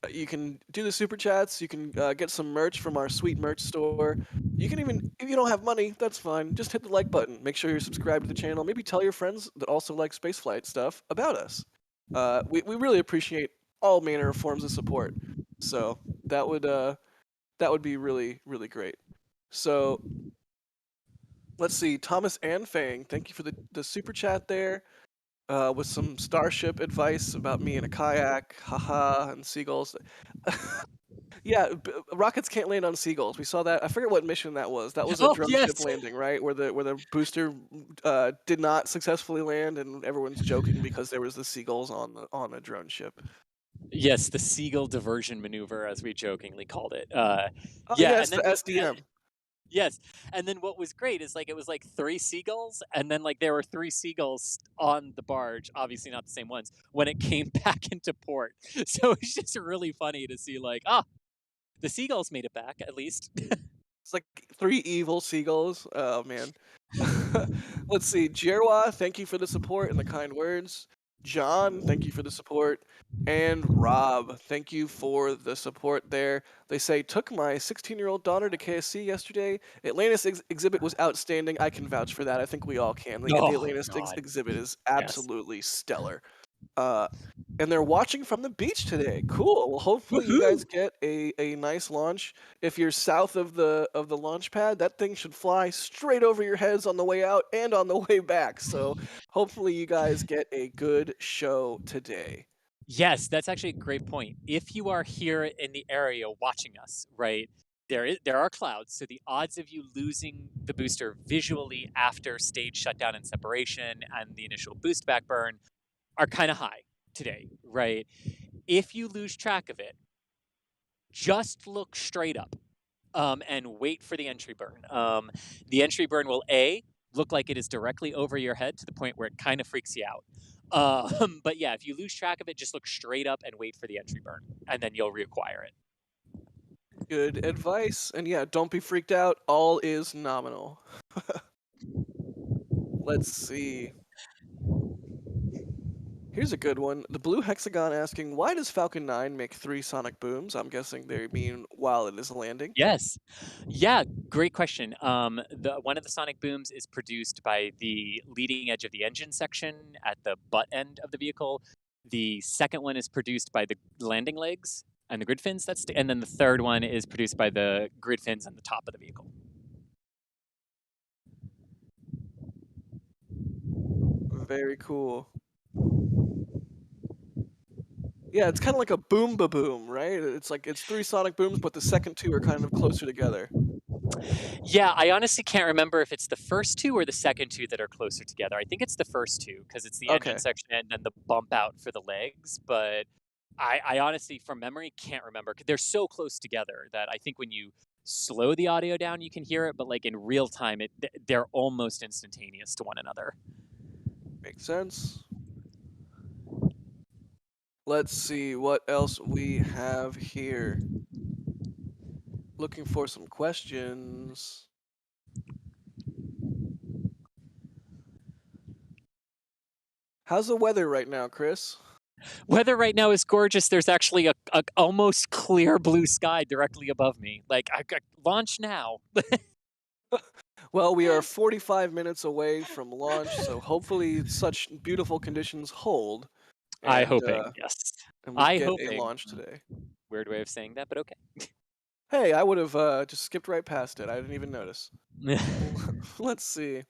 you can do the super chats. You can get some merch from our sweet merch store. You can even, if you don't have money, that's fine. Just hit the like button. Make sure you're subscribed to the channel. Maybe tell your friends that also like spaceflight stuff about us. We really appreciate all manner of forms of support. So that would be really, really great. So let's see, Thomas and Fang, thank you for the super chat there. With some starship advice about me in a kayak, haha, and seagulls. Yeah, rockets can't land on seagulls. We saw that. I forget what mission that was. That was a Oh drone yes, ship landing, right? Where the booster did not successfully land, and everyone's joking because there was the seagulls on a drone ship. yes, the seagull diversion maneuver, as we jokingly called it. Oh Yeah, yes, and the then SDM. yes, and then what was great is like it was like three seagulls, and then like there were three seagulls on the barge, obviously not the same ones, when it came back into port. So it's just really funny to see like, the seagulls made it back at least. It's like three evil seagulls. Oh man. Let's see. Jerwa, thank you for the support and the kind words. John, thank you for the support. And Rob, thank you for the support there. They say, took my 16-year-old daughter to KSC yesterday. Atlantis exhibit was outstanding. I can vouch for that. I think we all can. The Oh Atlantis God, exhibit is yes. absolutely stellar. Uh, and they're watching from the beach today. Cool. Well, hopefully you guys Woohoo! get a nice launch. If you're south of the launch pad, that thing should fly straight over your heads on the way out and on the way back. So hopefully you guys get a good show today. Yes, that's actually a great point. If you are here in the area watching us, right, there are clouds, so the odds of you losing the booster visually after stage shutdown and separation and the initial boost back burn are kind of high today, right? If you lose track of it, just look straight up and wait for the entry burn. The entry burn will look like it is directly over your head to the point where it kind of freaks you out. But yeah, if you lose track of it, just look straight up and wait for the entry burn, and then you'll reacquire it. Good advice. And yeah, don't be freaked out. All is nominal. Let's see. Here's a good one. The Blue Hexagon asking, why does Falcon 9 make 3 sonic booms? I'm guessing they mean while it is landing. Yes, yeah, great question. The one of the sonic booms is produced by the leading edge of the engine section at the butt end of the vehicle. The second one is produced by the landing legs and the grid fins. And then the third one is produced by the grid fins on the top of the vehicle. Very cool. Yeah, it's kind of like a boom ba boom, right? It's like it's 3 sonic booms, but the second 2 are kind of closer together. Yeah, I honestly can't remember if it's the first two or the second two that are closer together. I think it's the first two because it's the engine Okay. section and then the bump out for the legs. But I honestly, from memory, can't remember. 'Cause they're so close together that I think when you slow the audio down, you can hear it. But like in real time, they're almost instantaneous to one another. Makes sense. Let's see what else we have here. Looking for some questions. How's the weather right now, Chris? Weather right now is gorgeous. There's actually a almost clear blue sky directly above me. Like I got launch now. Well, we are 45 minutes away from launch, so hopefully such beautiful conditions hold, I and hoping, yes. we I get a hoping. launch today. Weird way of saying that, but okay. Hey, I would have just skipped right past it. I didn't even notice. Let's see.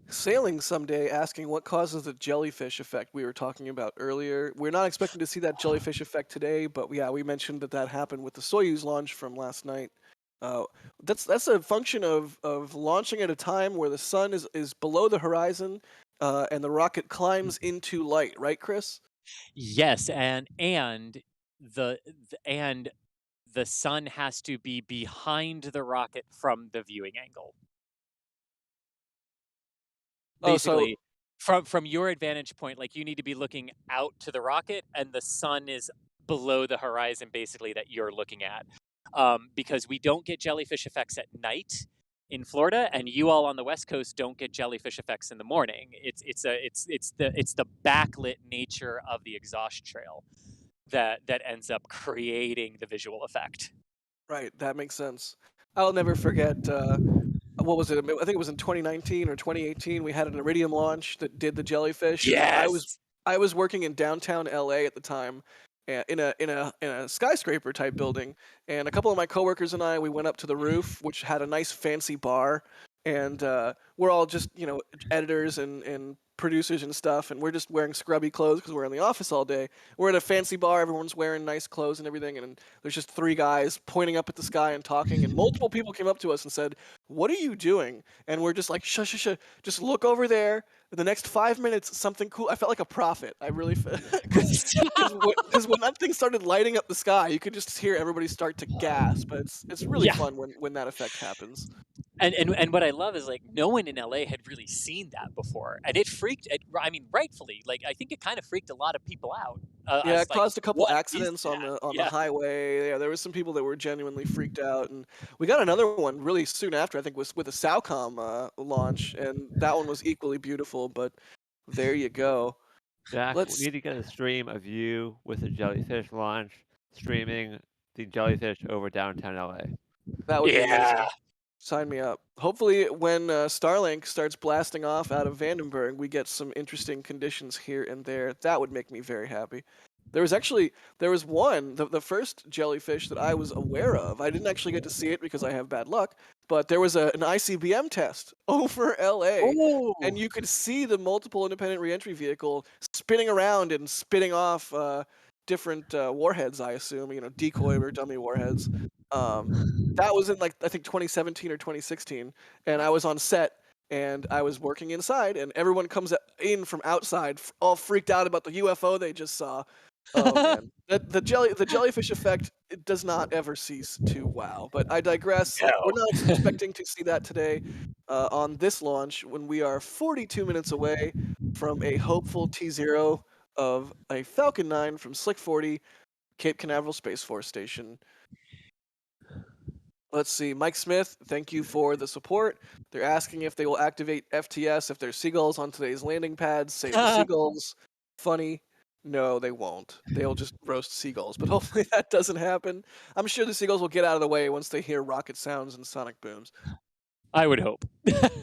Sailing someday, asking what causes the jellyfish effect we were talking about earlier. We're not expecting to see that jellyfish effect today, but yeah, we mentioned that happened with the Soyuz launch from last night. Uh, that's a function of launching at a time where the sun is below the horizon, and the rocket climbs into light, right, Chris? Yes, the and the sun has to be behind the rocket from the viewing angle. Oh, so Basically, from your advantage point, like you need to be looking out to the rocket, and the sun is below the horizon, basically that you're looking at, because we don't get jellyfish effects at night in Florida, and you all on the West Coast don't get jellyfish effects in the morning. It's the backlit nature of the exhaust trail that ends up creating the visual effect. right, that makes sense. I'll never forget. What was it? I think it was in 2019 or 2018. We had an Iridium launch that did the jellyfish, and Yes. I was working in downtown LA at the time, in a skyscraper type building, and a couple of my coworkers and I we went up to the roof, which had a nice fancy bar, and we're all just editors and producers and stuff, and we're just wearing scrubby clothes because we're in the office all day. We're at a fancy bar, everyone's wearing nice clothes and everything, and there's just three guys pointing up at the sky and talking, and multiple people came up to us and said, "What are you doing?" And we're just like, "Shush, shush, shush, just look over there. In the next 5 minutes, something cool." I felt like a prophet. I really, because when that thing started lighting up the sky, you could just hear everybody start to gasp. But it's really Yeah. fun when that effect happens. And what I love is like no one in LA had really seen that before, and it freaked. I mean, rightfully, like I think it kind of freaked a lot of people out. Yeah, As it like, caused a couple what is accidents on that? the Yeah. highway. Yeah, there was some people that were genuinely freaked out, and we got another one really soon after. I think was with a Salcom launch, and that one was equally beautiful. But there you go. Jack, we Let's. need to get a stream of you with the jellyfish launch, streaming the jellyfish over downtown LA. That would be Yeah. amazing. Sign me up. Hopefully, when Starlink starts blasting off out of Vandenberg, we get some interesting conditions here and there. That would make me very happy. There was one, the first jellyfish that I was aware of. I didn't actually get to see it because I have bad luck, but there was an ICBM test over LA, and Oh. you could see the multiple independent reentry vehicle spinning around and spitting off different warheads, I assume, decoy or dummy warheads. Um, that was in like I think 2017 or 2016, and I was on set and I was working inside, and everyone comes in from outside, all freaked out about the UFO they just saw. Oh man, the jellyfish effect, it does not ever cease to wow. But I digress. We're No. not expecting to see that today on this launch when we are 42 minutes away from a hopeful T0 of a Falcon 9 from Slick 40, Cape Canaveral Space Force Station. Let's see. Mike Smith, thank you for the support. They're asking if they will activate FTS if there's seagulls on today's landing pads. Save the seagulls. Funny. No, they won't. They'll just roast seagulls, but hopefully that doesn't happen. I'm sure the seagulls will get out of the way once they hear rocket sounds and sonic booms. I would hope.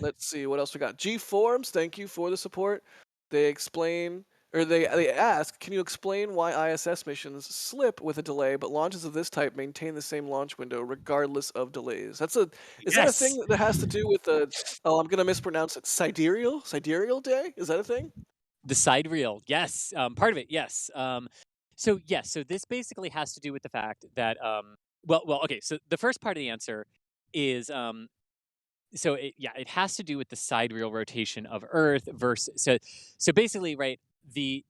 Let's see what else we got. G Forums, thank you for the support. They explain or they ask, can you explain why ISS missions slip with a delay, but launches of this type maintain the same launch window regardless of delays? Is that a Yes. thing that has to do with the I'm gonna mispronounce it, sidereal day? Is that a thing? The side reel, yes. Part of it, yes. So yes, so this basically has to do with the fact that okay. So the first part of the answer is it has to do with the sidereal rotation of Earth versus so basically, right, the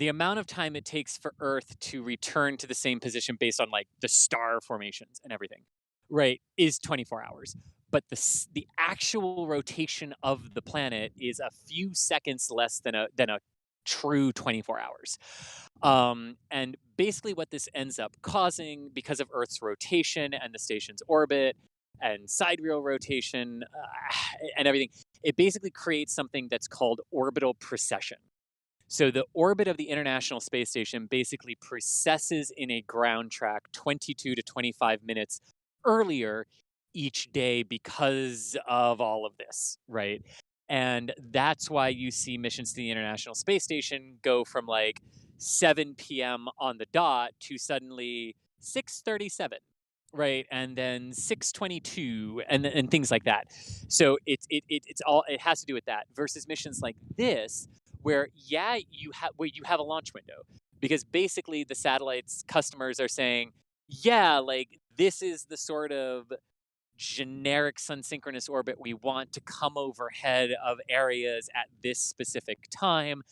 amount of time it takes for Earth to return to the same position based on like the star formations and everything, right, is 24 hours. But the actual rotation of the planet is a few seconds less than a true 24 hours. And basically, what this ends up causing, because of Earth's rotation and the station's orbit, and side wheel rotation and everything. It basically creates something that's called orbital precession. So the orbit of the International Space Station basically precesses in a ground track 22 to 25 minutes earlier each day because of all of this, right? And that's why you see missions to the International Space Station go from like 7 p.m. on the dot to suddenly 6:37, right? And then 6:22 and things like that. So it's all, it has to do with that versus missions like this where you have a launch window because basically the satellite's customers are saying, yeah, like this is the sort of generic sun synchronous orbit we want to come overhead of areas at this specific time.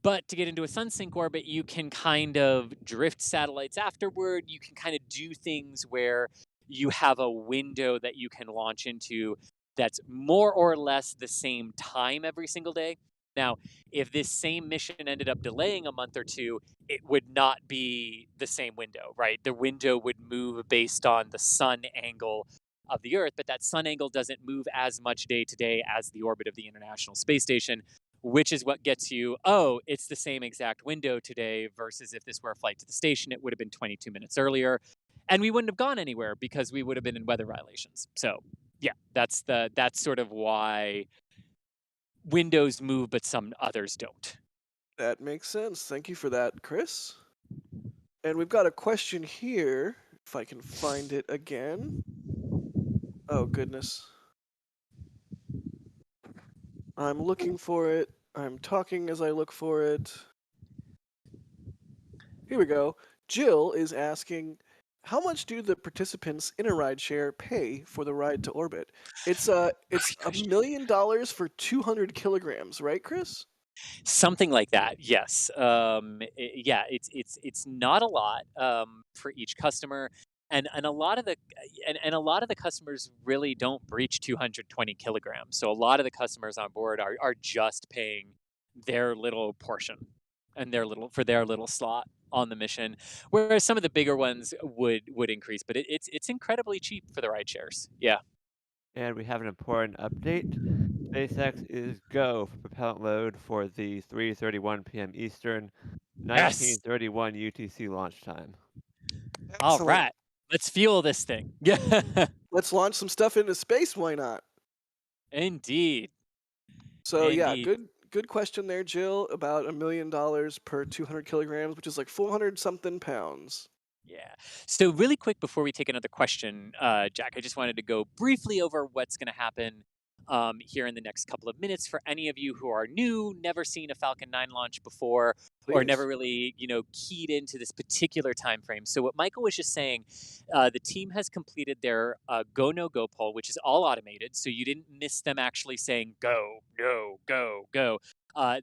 But to get into a sun sync orbit, you can kind of drift satellites afterward. You can kind of do things where you have a window that you can launch into that's more or less the same time every single day. Now, if this same mission ended up delaying a month or two, it would not be the same window, right? The window would move based on the sun angle of the Earth, but that sun angle doesn't move as much day to day as the orbit of the International Space Station, which is what gets you, oh, it's the same exact window today versus if this were a flight to the station, it would have been 22 minutes earlier. And we wouldn't have gone anywhere because we would have been in weather violations. So yeah, that's sort of why windows move, but some others don't. That makes sense. Thank you for that, Chris. And we've got a question here, if I can find it again. Oh, goodness. I'm looking for it. I'm talking as I look for it. Here we go. Jill is asking, how much do the participants in a rideshare pay for the ride to orbit? It's $1 million for 200 kilograms, right, Chris? Something like that, yes. Yeah, it's not a lot for each customer, and a lot of the and a lot of the customers really don't breach 220 kilograms. So a lot of the customers on board are just paying their little portion and their little slot on the mission, whereas some of the bigger ones would increase. But it's incredibly cheap for the ride shares. Yeah. And we have an important update. SpaceX is go for propellant load for the 3:31 p.m. Eastern, Yes. 19:31 UTC launch time. All Excellent. right. Let's fuel this thing. Yeah. Let's launch some stuff into space. Why not? Indeed. So yeah, Indeed. good question there, Jill. About $1 million per 200 kilograms, which is like 400 something pounds. Yeah. So really quick before we take another question, Jack, I just wanted to go briefly over what's going to happen here in the next couple of minutes for any of you who are new, never seen a Falcon 9 launch before, or Please. never really, keyed into this particular time frame. So what Michael was just saying, the team has completed their go no go poll, which is all automated, so you didn't miss them actually saying go, no, go, go.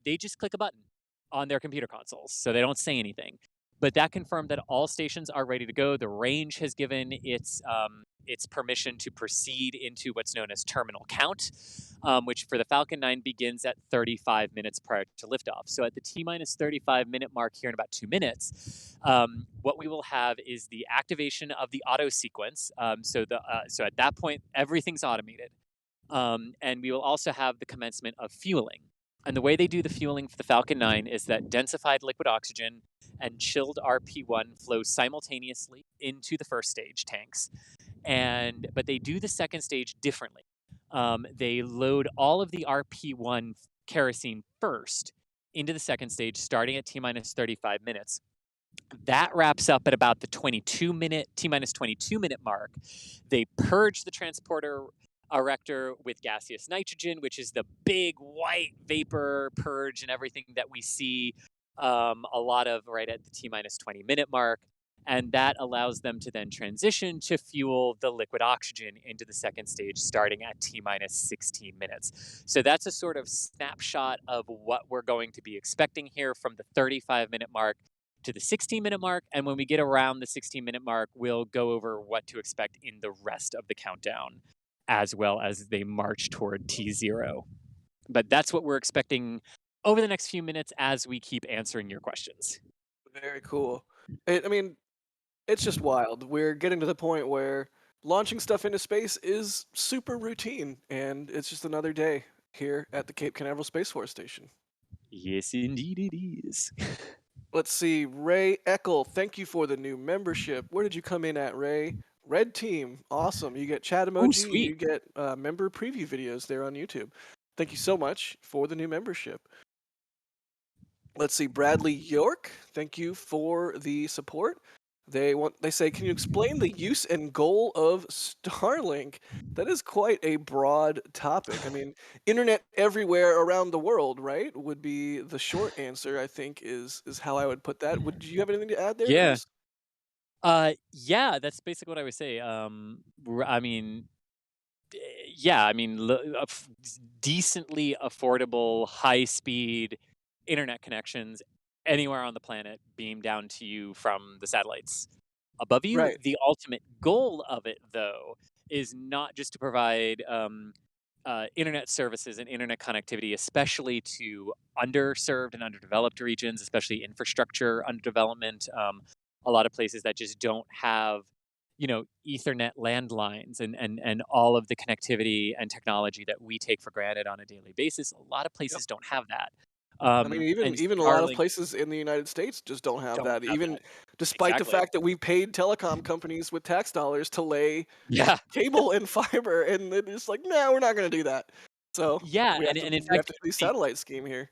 They just click a button on their computer consoles, so they don't say anything. But that confirmed that all stations are ready to go. The range has given its permission to proceed into what's known as terminal count, which for the Falcon 9 begins at 35 minutes prior to liftoff. So at the T-minus 35-minute mark here in about 2 minutes, what we will have is the activation of the auto sequence. So at that point, everything's automated. And we will also have the commencement of fueling. And the way they do the fueling for the Falcon 9 is that densified liquid oxygen and chilled RP1 flow simultaneously into the first stage tanks. But they do the second stage differently. They load all of the RP1 kerosene first into the second stage, starting at T-minus 35 minutes. That wraps up at about the T-minus 22 minute mark. They purge the transporter erector with gaseous nitrogen, which is the big white vapor purge and everything that we see a lot of right at the T-minus 20 minute mark. And that allows them to then transition to fuel the liquid oxygen into the second stage starting at T-minus 16 minutes. So that's a sort of snapshot of what we're going to be expecting here from the 35-minute mark to the 16-minute mark. And when we get around the 16-minute mark, we'll go over what to expect in the rest of the countdown, as well as they march toward T0. But that's what we're expecting over the next few minutes as we keep answering your questions. Very cool. I mean, it's just wild. We're getting to the point where launching stuff into space is super routine, and it's just another day here at the Cape Canaveral Space Force Station. Yes, indeed it is. Let's see, Ray Eckel, thank you for the new membership. Where did you come in at, Ray? Red Team, awesome. You get chat Oh, emoji, sweet. you get member preview videos there on YouTube. Thank you so much for the new membership. Let's see, Bradley York, thank you for the support. They say, can you explain the use and goal of Starlink? That is quite a broad topic. I mean, internet everywhere around the world, right? Would be the short answer, I think, is how I would put that. Would you have anything to add there, Yeah. Chris? Yeah, that's basically what I would say. I mean, yeah, I mean, decently affordable, high speed internet connections anywhere on the planet beam down to you from the satellites above you. Right. The ultimate goal of it, though, is not just to provide internet services and internet connectivity, especially to underserved and underdeveloped regions, especially infrastructure underdevelopment. A lot of places that just don't have, Ethernet landlines and all of the connectivity and technology that we take for granted on a daily basis. A lot of Yep. places don't have that. I mean, And even a lot of Starlink places in the United States just don't have don't that. have Even that. despite the Exactly. fact that we paid telecom companies with tax dollars to lay Yeah. cable and fiber, and they're just like, no, we're not going to do that. So Yeah. we have to And in we have fact, to do the satellite scheme here.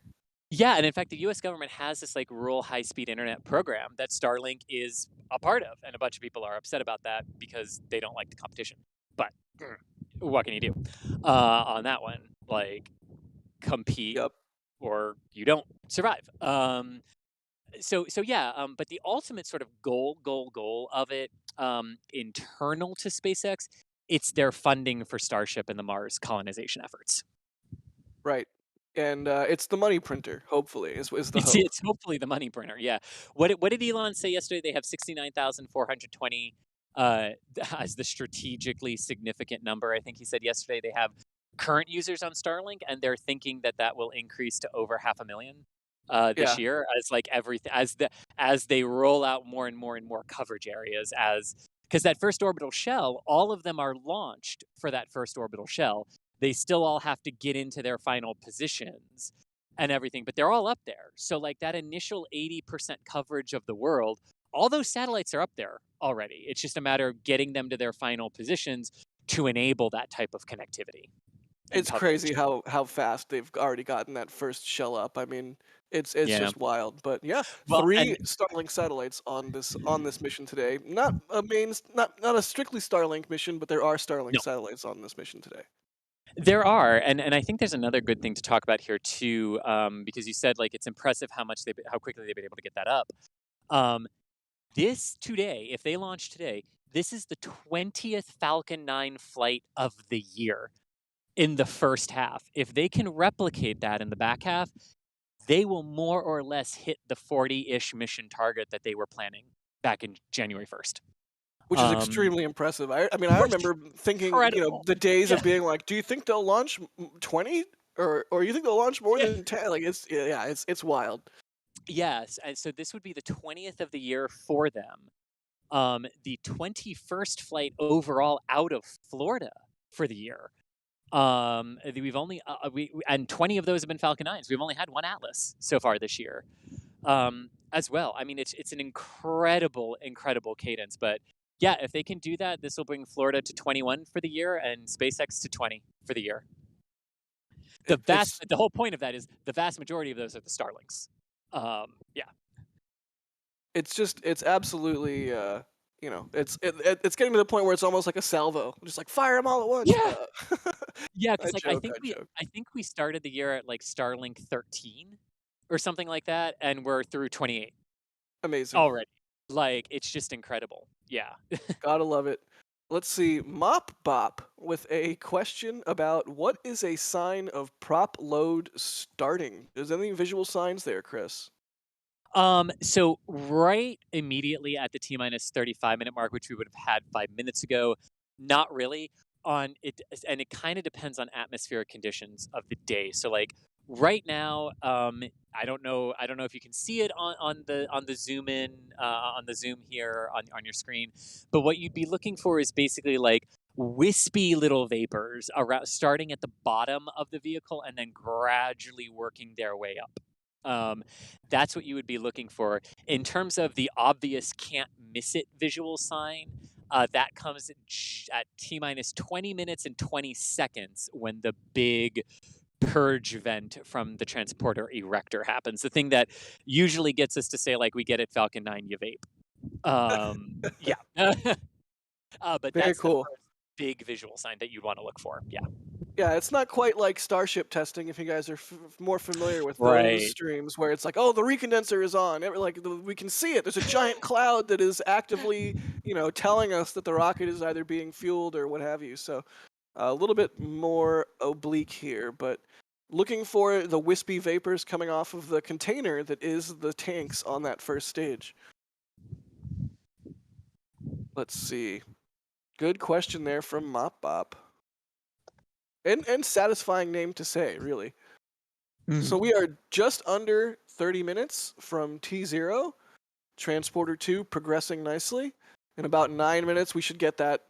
yeah, and in fact, the U.S. government has this like rural high-speed internet program that Starlink is a part of, and a bunch of people are upset about that because they don't like the competition. But what can you do on that one? Like, compete Yep. or you don't survive. So yeah. But the ultimate sort of goal of it, internal to SpaceX, it's their funding for Starship and the Mars colonization efforts. Right. And it's the money printer. Hopefully, is the It's hope. it's hopefully the money printer, yeah. What did Elon say yesterday? They have 69,420 as the strategically significant number. I think he said yesterday they have current users on Starlink, and they're thinking that that will increase to over 500,000 this Yeah. year as like everything as they roll out more and more coverage areas as because that first orbital shell, all of them are launched for that first orbital shell. They still all have to get into their final positions and everything, but they're all up there. So like that initial 80% coverage of the world, all those satellites are up there already. It's just a matter of getting them to their final positions to enable that type of connectivity and It's crazy coverage. how fast they've already gotten that first shell up. I mean, it's Yeah. just wild. But yeah, Well, and 3 Starlink satellites on this mission today. Not a not a strictly Starlink mission, but there are Starlink no, satellites on this mission today. there are, and I think there's another good thing to talk about here too, because you said like it's impressive how quickly they've been able to get that up. Um, this today, if they launch today, this is the 20th Falcon 9 flight of the year in the first half. If they can replicate that in the back half, they will more or less hit the 40-ish mission target that they were planning back in January 1st. Which is extremely impressive. I mean, I remember thinking, Incredible. the days Yeah. of being like, "Do you think they'll launch 20 or you think they'll launch more Yeah. than 10?" Like it's wild. Yes, and so this would be the 20th of the year for them. The 21st flight overall out of Florida for the year. We've only and 20 of those have been Falcon 9s. We've only had one Atlas so far this year. As well. I mean, it's an incredible cadence. But yeah, if they can do that, this will bring Florida to 21 for the year and SpaceX to 20 for the year. It's The whole point of that is the vast majority of those are the Starlinks. Yeah. it's absolutely it's getting to the point where it's almost like a salvo, just like fire them all at once. Yeah. Yeah, I because like joke, I joke. I think we started the year at like Starlink 13 or something like that, and we're through 28 Amazing, already. Like it's just incredible. Yeah. gotta love it. Let's see, Mop Bop with a question about what is a sign of prop load starting. Is there any visual signs there, Chris? So right immediately at the T minus 35-minute mark, which we would have had 5 minutes ago, not really on it, and it kind of depends on atmospheric conditions of the day. So like right now, I don't know. I don't know if you can see it on the zoom in on the zoom here on your screen, but what you'd be looking for is basically like wispy little vapors around, starting at the bottom of the vehicle and then gradually working their way up. Um, that's what you would be looking for in terms of the obvious can't miss it visual sign. That comes at T minus 20 minutes and 20 seconds when the big purge vent from the transporter erector happens. The thing that usually gets us to say, like, we get it, Falcon 9, you vape. Yeah. But Very that's the cool. first big visual sign that you'd want to look for. Yeah. Yeah, it's not quite like Starship testing. If you guys are more familiar with those Right. streams, where it's like, oh, the recondenser is on. We can see it. There's a giant cloud that is actively, telling us that the rocket is either being fueled or what have you. So, a little bit more oblique here, but looking for the wispy vapors coming off of the container that is the tanks on that first stage. Let's see. Good question there from Mop Bop. And satisfying name to say, really. So we are just under 30 minutes from T0. Transporter 2 progressing nicely. In about 9 minutes, we should get that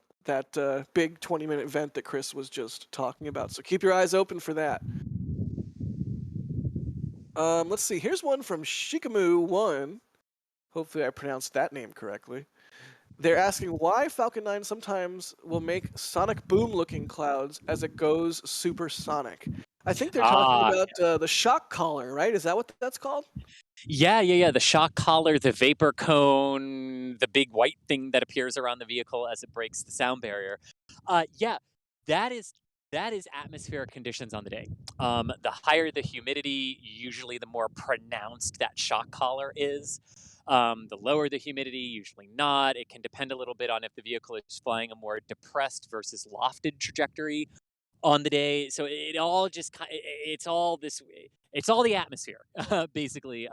big 20-minute vent that Chris was just talking about. So keep your eyes open for that. Let's see. Here's one from Shikamu1. Hopefully I pronounced that name correctly. They're asking why Falcon 9 sometimes will make sonic boom-looking clouds as it goes supersonic. I think they're talking about the shock collar, right? Is that what that's called? Yeah. The shock collar, the vapor cone, the big white thing that appears around the vehicle as it breaks the sound barrier. Yeah, that is atmospheric conditions on the day. The higher the humidity, usually the more pronounced that shock collar is. The lower the humidity, usually not. It can depend a little bit on if the vehicle is flying a more depressed versus lofted trajectory on the day. So it all just it's all the atmosphere basically,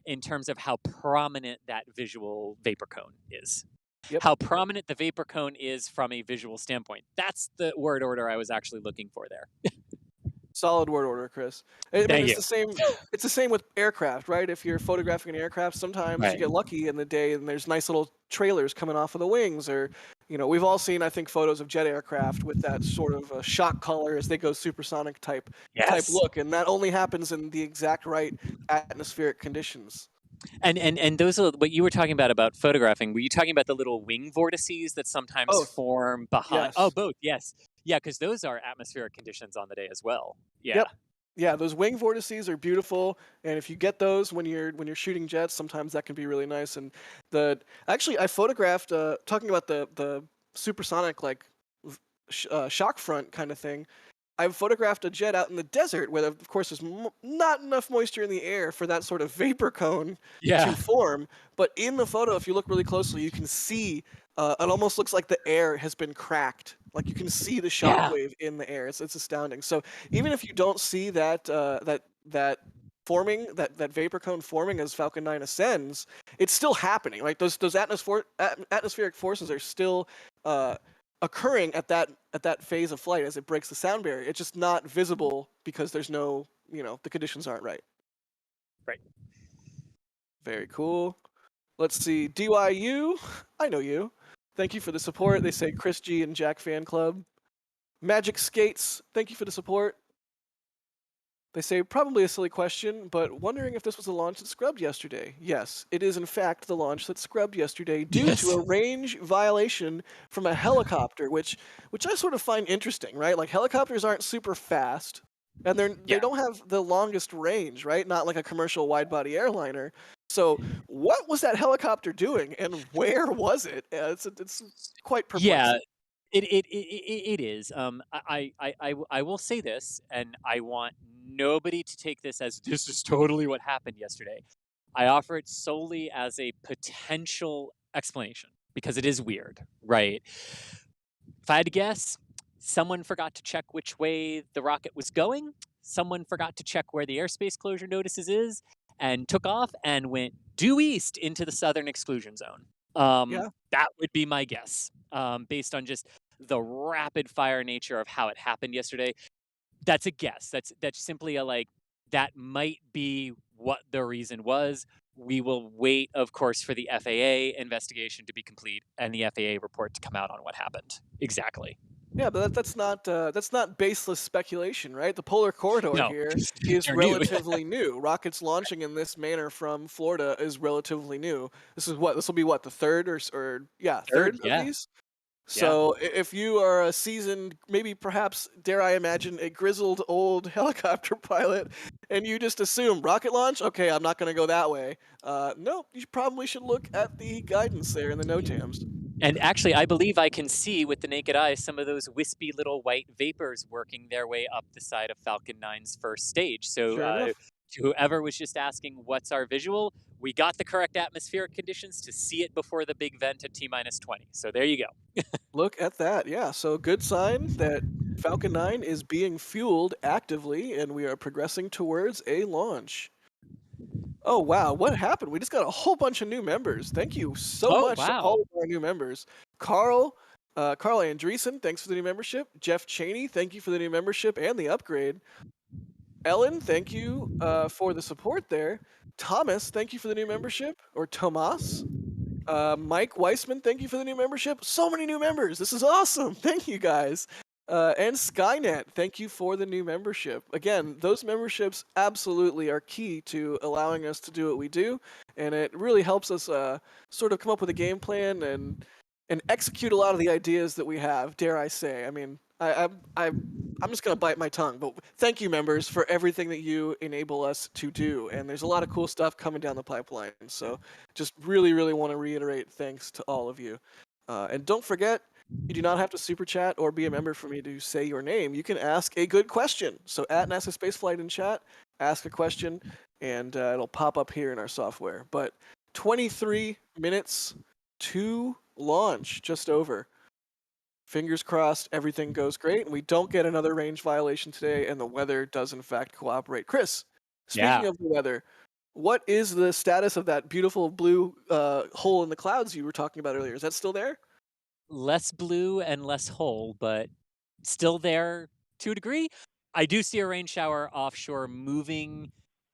in terms of how prominent that visual vapor cone is. Yep. How prominent the vapor cone is from a visual standpoint. That's the word order I was actually looking for there. Solid word order, Chris. I mean, Thank it's you. the same. It's the same with aircraft, right? If you're photographing an aircraft, sometimes you Right. get lucky in the day, and there's nice little trailers coming off of the wings, or we've all seen, I think, photos of jet aircraft with that sort of shock color as they go supersonic type Yes. look, and that only happens in the exact right atmospheric conditions. And those are what you were talking about photographing. Were you talking about the little wing vortices that sometimes Both. form behind? Yes. Oh, both. Yes. Yeah, because those are atmospheric conditions on the day as well. Yeah. Yep. Yeah, those wing vortices are beautiful, and if you get those when you're shooting jets, sometimes that can be really nice. And actually, I photographed talking about the supersonic shock front kind of thing. I've photographed a jet out in the desert where, of course, there's not enough moisture in the air for that sort of vapor cone to form. But in the photo, if you look really closely, you can see it almost looks like the air has been cracked. Like you can see the shock wave in the air. It's astounding. So even if you don't see that forming, that vapor cone forming as Falcon 9 ascends, it's still happening. Like those atmospheric forces are still occurring at that phase of flight as it breaks the sound barrier. It's just not visible because there's no, the conditions aren't right. Right. Very cool. Let's see. DYU, I know you. Thank you for the support. They say Chris G and Jack Fan Club. Magic Skates, thank you for the support. They say probably a silly question, but wondering if this was the launch that scrubbed yesterday. Yes, it is in fact the launch that scrubbed yesterday due to a range violation from a helicopter, which I sort of find interesting, right? Like helicopters aren't super fast, and they don't have the longest range, right? Not like a commercial wide-body airliner. So what was that helicopter doing, and where was it? It's quite perplexing. Yeah, it is. I will say this, and I want nobody to take this as this is totally what happened yesterday. I offer it solely as a potential explanation because it is weird, right? If I had to guess, someone forgot to check which way the rocket was going. Someone forgot to check where the airspace closure notices is, and took off and went due east into the southern exclusion zone. That would be my guess, based on just the rapid fire nature of how it happened yesterday. That's a guess. That's simply a that might be what the reason was. We will wait, of course, for the FAA investigation to be complete and the FAA report to come out on what happened. Exactly. Yeah, but that's not baseless speculation, right? The polar corridor No, here is they're new. relatively new. Rockets launching in this manner from Florida is relatively new. This will be what, the third third of Yeah. these? Yeah. So if you are a seasoned, maybe perhaps, dare I imagine, a grizzled old helicopter pilot, and you just assume rocket launch, okay, I'm not going to go that way. No, you probably should look at the guidance there in the NOTAMs. And actually, I believe I can see with the naked eye some of those wispy little white vapors working their way up the side of Falcon 9's first stage. So, Sure enough. to whoever was just asking, what's our visual? We got the correct atmospheric conditions to see it before the big vent at T-20. So there you go. Look at that. Yeah, so good sign that Falcon 9 is being fueled actively, and we are progressing towards a launch. Oh, wow. What happened? We just got a whole bunch of new members. Thank you so Oh, much to wow. all of our new members. Carl Andreessen, thanks for the new membership. Jeff Cheney, thank you for the new membership and the upgrade. Ellen, thank you for the support there. Thomas, thank you for the new membership. Or Tomas. Mike Weissman, thank you for the new membership. So many new members. This is awesome. Thank you, guys. And Skynet, thank you for the new membership. Again, those memberships absolutely are key to allowing us to do what we do, and it really helps us sort of come up with a game plan and execute a lot of the ideas that we have. Dare I say? I mean, I'm just gonna bite my tongue, but thank you, members, for everything that you enable us to do. And there's a lot of cool stuff coming down the pipeline. So, just really, really want to reiterate thanks to all of you. And don't forget, you do not have to super chat or be a member for me to say your name. You can ask a good question. So at NASA Spaceflight in chat, ask a question, and it'll pop up here in our software. But 23 minutes to launch, just over. Fingers crossed, everything goes great, and we don't get another range violation today, and the weather does in fact cooperate. Chris, speaking of the weather, what is the status of that beautiful blue hole in the clouds you were talking about earlier? Is that still there? Less blue and less whole, but still there to a degree. I do see a rain shower offshore moving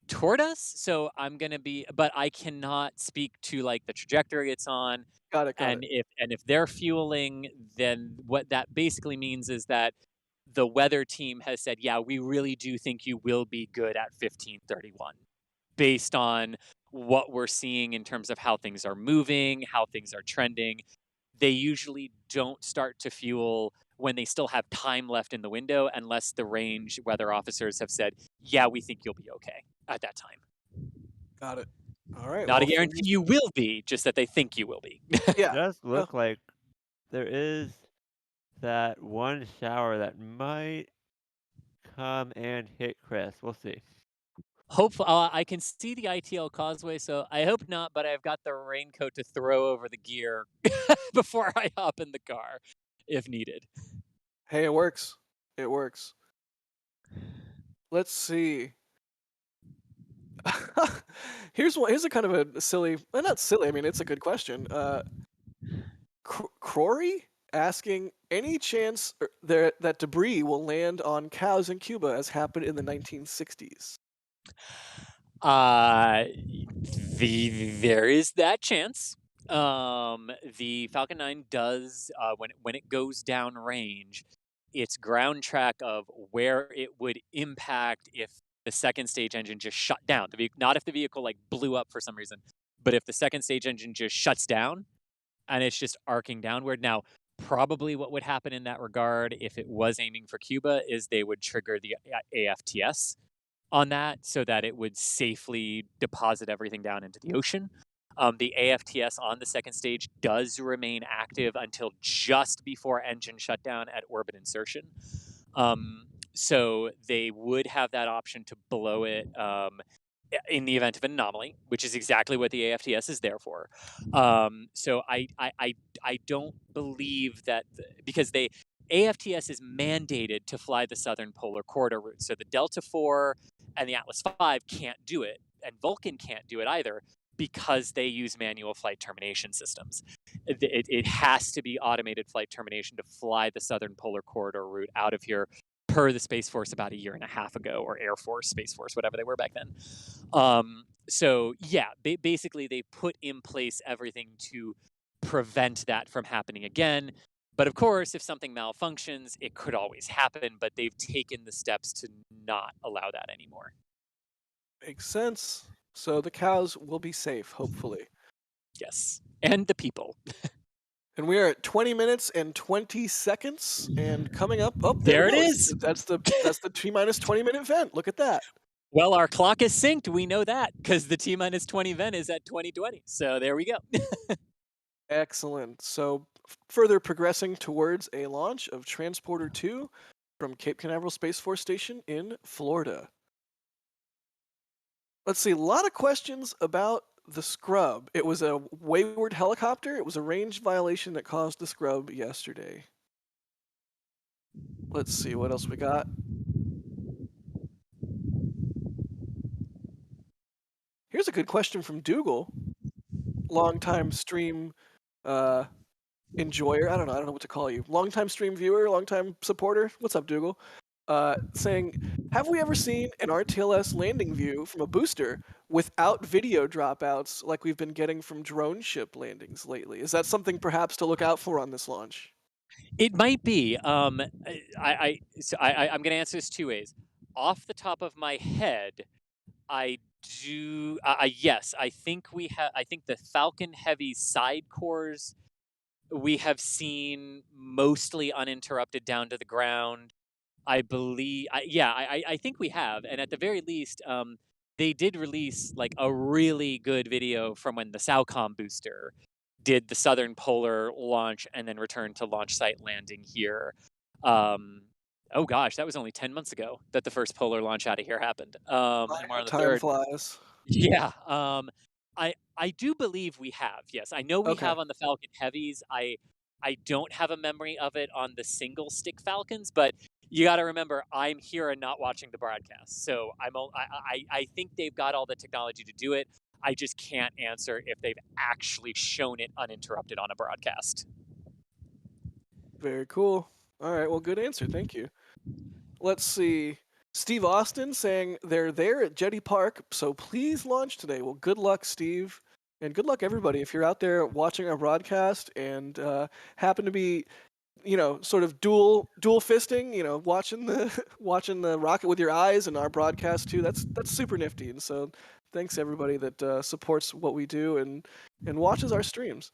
toward us, so I'm gonna be, but I cannot speak to like the trajectory it's on. Got it. If they're fueling, then what that basically means is that the weather team has said, yeah, we really do think you will be good at 1531, based on what we're seeing in terms of how things are moving, how things are trending. They usually don't start to fuel when they still have time left in the window, unless the range weather officers have said, yeah, we think you'll be okay at that time. Got it. All right. Not a guarantee you will be, just that they think you will be. Yeah. It does look like there is that one shower that might come and hit Chris. We'll see. Hopefully, I can see the ITL causeway, so I hope not, but I've got the raincoat to throw over the gear before I hop in the car, if needed. Hey, it works. It works. Let's see. Here's a kind of a silly, well, not silly, I mean, it's a good question. Crory asking, any chance that debris will land on cows in Cuba as happened in the 1960s? There is that chance. The Falcon 9 does, when it goes down range, its ground track of where it would impact if the second stage engine just shut down. Not if the vehicle like blew up for some reason, but if the second stage engine just shuts down and it's just arcing downward. Now, probably what would happen in that regard, if it was aiming for Cuba, is they would trigger the AFTS on that so that it would safely deposit everything down into the ocean. The AFTS on the second stage does remain active until just before engine shutdown at orbit insertion. So they would have that option to blow it in the event of an anomaly, which is exactly what the AFTS is there for. So I don't believe that, because AFTS is mandated to fly the southern polar corridor route. So the Delta IV and the Atlas V can't do it, and Vulcan can't do it either, because they use manual flight termination systems. It has to be automated flight termination to fly the southern polar corridor route out of here per the Space Force about a year and a half ago, or Air Force, Space Force, whatever they were back then. So yeah, basically they put in place everything to prevent that from happening again. But of course, if something malfunctions, it could always happen, but they've taken the steps to not allow that anymore. Makes sense. So the cows will be safe, hopefully. Yes. And the people. And we are at 20 minutes and 20 seconds. And coming up, oh, there There it it goes. is. That's the T-minus 20-minute event. Look at that. Well, our clock is synced. We know that because the T-minus 20 event is at 2020. So there we go. Excellent. So further progressing towards a launch of Transporter 2 from Cape Canaveral Space Force Station in Florida. Let's see, a lot of questions about the scrub. It was a wayward helicopter. It was a range violation that caused the scrub yesterday. Let's see what else we got. Here's a good question from Dougal, longtime stream enjoyer. I don't know what to call you. Longtime stream viewer, longtime supporter. What's up, Dougal? Saying, have we ever seen an RTLS landing view from a booster without video dropouts like we've been getting from drone ship landings lately? Is that something perhaps to look out for on this launch? It might be. I'm going to answer this two ways. Off the top of my head, I do. Yes, I think we have. I think the Falcon Heavy side cores we have seen mostly uninterrupted down to the ground. I believe. I think we have, and at the very least, they did release like a really good video from when the Falcon booster did the Southern Polar launch and then returned to launch site landing here. Oh gosh, that was only 10 months ago that the first Polar launch out of here happened. And we're on the Time third. flies. Yeah. I do believe we have. Yes, I know we Okay. have on the Falcon Heavies. I don't have a memory of it on the single stick Falcons, but you got to remember, I'm here and not watching the broadcast, so I think they've got all the technology to do it. I just can't answer if they've actually shown it uninterrupted on a broadcast. Very cool. All right, well, good answer. Thank you. Let's see. Steve Austin saying they're there at Jetty Park, so please launch today. Well, good luck, Steve. And good luck, everybody. If you're out there watching our broadcast and happen to be, sort of dual fisting, watching the rocket with your eyes and our broadcast too, that's super nifty. And so thanks everybody that supports what we do and watches our streams.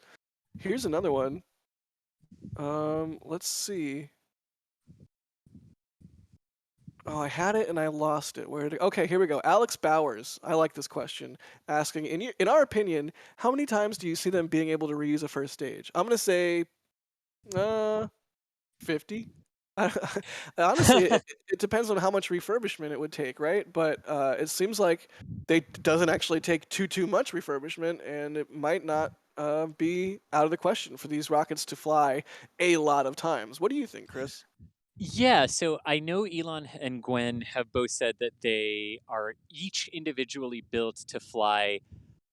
Here's another one. Let's see. Oh, I had it and I lost it. Okay, here we go. Alex Bowers. I like this question. Asking, in our opinion, how many times do you see them being able to reuse a first stage? I'm gonna say, 50. Honestly, it depends on how much refurbishment it would take, right? But it seems like it doesn't actually take too much refurbishment, and it might not be out of the question for these rockets to fly a lot of times. What do you think, Chris? Yeah, so I know Elon and Gwen have both said that they are each individually built to fly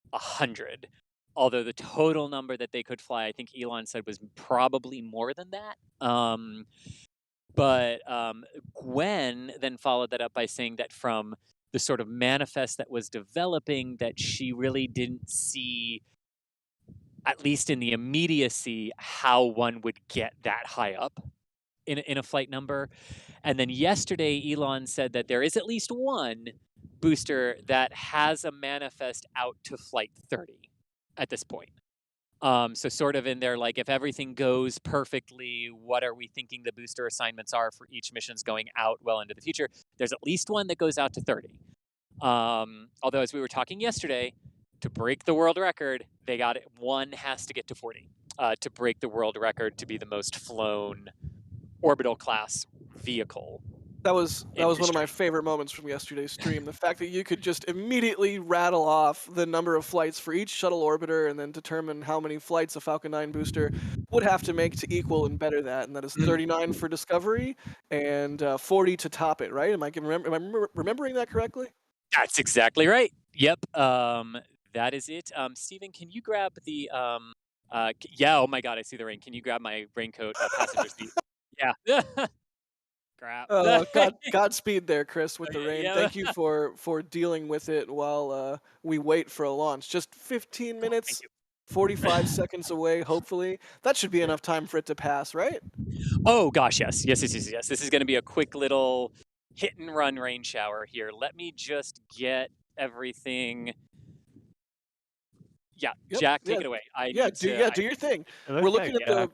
100. Although the total number that they could fly, I think Elon said, was probably more than that. But Gwen then followed that up by saying that from the sort of manifest that was developing, that she really didn't see, at least in the immediacy, how one would get that high up in a flight number. And then yesterday, Elon said that there is at least one booster that has a manifest out to flight 30 at this point. So sort of in there, like, if everything goes perfectly, what are we thinking the booster assignments are for each missions going out well into the future? There's at least one that goes out to 30. Although, as we were talking yesterday, to break the world record, they got it. One has to get to 40 to break the world record to be the most flown orbital class vehicle. That was one of my favorite moments from yesterday's stream. The fact that you could just immediately rattle off the number of flights for each shuttle orbiter and then determine how many flights a Falcon 9 booster would have to make to equal and better that. And that is 39 for Discovery and 40 to top it, right? Am I remembering that correctly? That's exactly right. Yep. That is it. Steven, can you grab the yeah, oh my god, I see the rain. Can you grab my raincoat passenger seat? Yeah. crap. Godspeed there, Chris, with the rain. Yeah. Thank you for dealing with it while we wait for a launch. Just 15 Thank minutes, you. 45 seconds away, hopefully. That should be Yeah. enough time for it to pass, right? Oh gosh, yes. Yes. This is going to be a quick little hit and run rain shower here. Let me just get everything. Yeah, Yep. Jack, Yeah. take it away. I Yeah. need to. Do your thing. It We're looks looking like at the.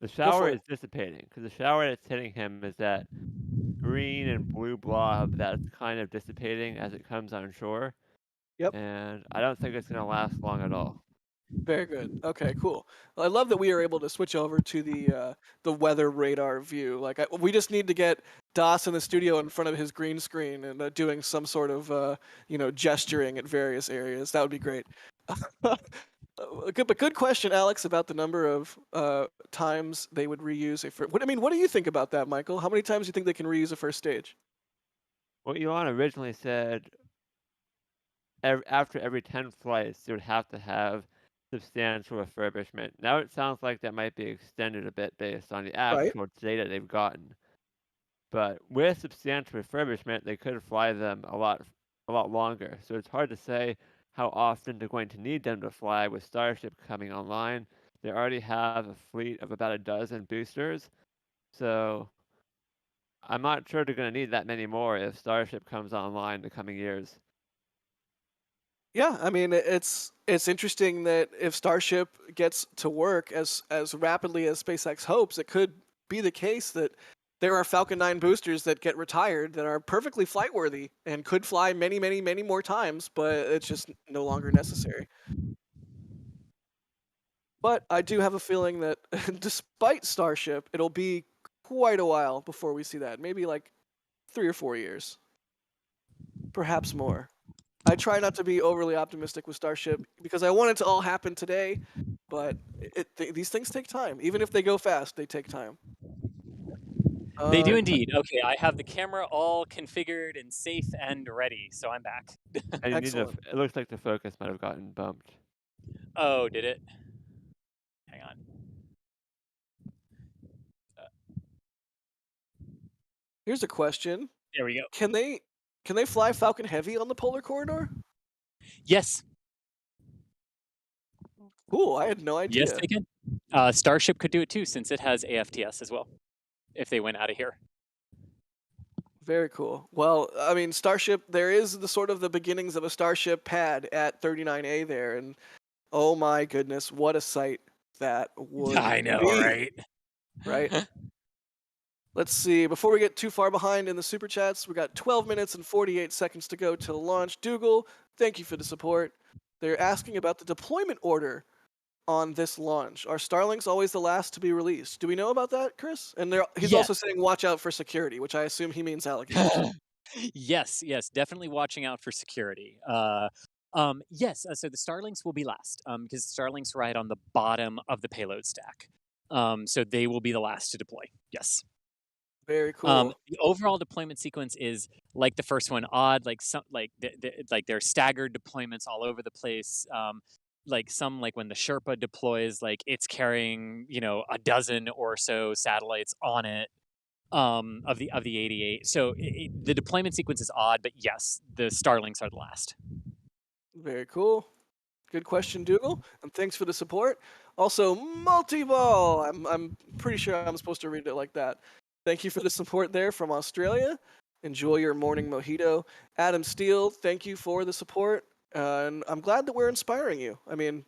the Go shower for is it. dissipating because the shower that's hitting him is that green and blue blob that's kind of dissipating as it comes on shore. Yep. And I don't think it's going to last long at all. Very good. Okay, cool. Well, I love that we are able to switch over to the weather radar view. Like, we just need to get Das in the studio in front of his green screen and doing some sort of gesturing at various areas. That would be great. Good question, Alex, about the number of times they would reuse a first. What do you think about that, Michael? How many times do you think they can reuse a first stage? Well, Elon originally said after every 10 flights, they would have to have substantial refurbishment. Now it sounds like that might be extended a bit based on the Right. actual data they've gotten. But with substantial refurbishment, they could fly them a lot longer. So it's hard to say how often they're going to need them to fly with Starship coming online. They already have a fleet of about a dozen boosters, so I'm not sure they're going to need that many more if Starship comes online in the coming years. Yeah, I mean it's interesting that if Starship gets to work as rapidly as SpaceX hopes, it could be the case that there are Falcon 9 boosters that get retired that are perfectly flight worthy and could fly many, many, many more times, but it's just no longer necessary. But I do have a feeling that despite Starship, it'll be quite a while before we see that. Maybe like 3 or 4 years. Perhaps more. I try not to be overly optimistic with Starship because I want it to all happen today, but these things take time. Even if they go fast, they take time. They do indeed. Okay, I have the camera all configured and safe and ready, so I'm back. And you need Excellent. it looks like the focus might have gotten bumped. Oh, did it? Hang on. Here's a question. There we go. Can they fly Falcon Heavy on the polar corridor? Yes. Cool, I had no idea. Yes, they can. Starship could do it too, since it has AFTS as well, if they went out of here. Very cool. Well, I mean, Starship, there is the sort of the beginnings of a Starship pad at 39A there, and oh my goodness, what a sight that would I know, be. right? Right? Let's see. Before we get too far behind in the super chats, we got 12 minutes and 48 seconds to go till launch. Dougal, thank you for the support. They're asking about the deployment order on this launch. Are Starlinks always the last to be released? Do we know about that, Chris? And he's also saying watch out for security, which I assume he means alligators. Yes, definitely watching out for security. Yes, so the Starlinks will be last because Starlinks ride on the bottom of the payload stack. So they will be the last to deploy. Yes. Very cool. The overall deployment sequence is like the first one, odd, like there are staggered deployments all over the place. Like when the Sherpa deploys, like it's carrying, a dozen or so satellites on it of the 88. So the deployment sequence is odd, but yes, the Starlinks are the last. Very cool. Good question, Dougal, and thanks for the support. Also, multi-ball. I'm pretty sure I'm supposed to read it like that. Thank you for the support there from Australia. Enjoy your morning mojito. Adam Steele, thank you for the support. And I'm glad that we're inspiring you. I mean,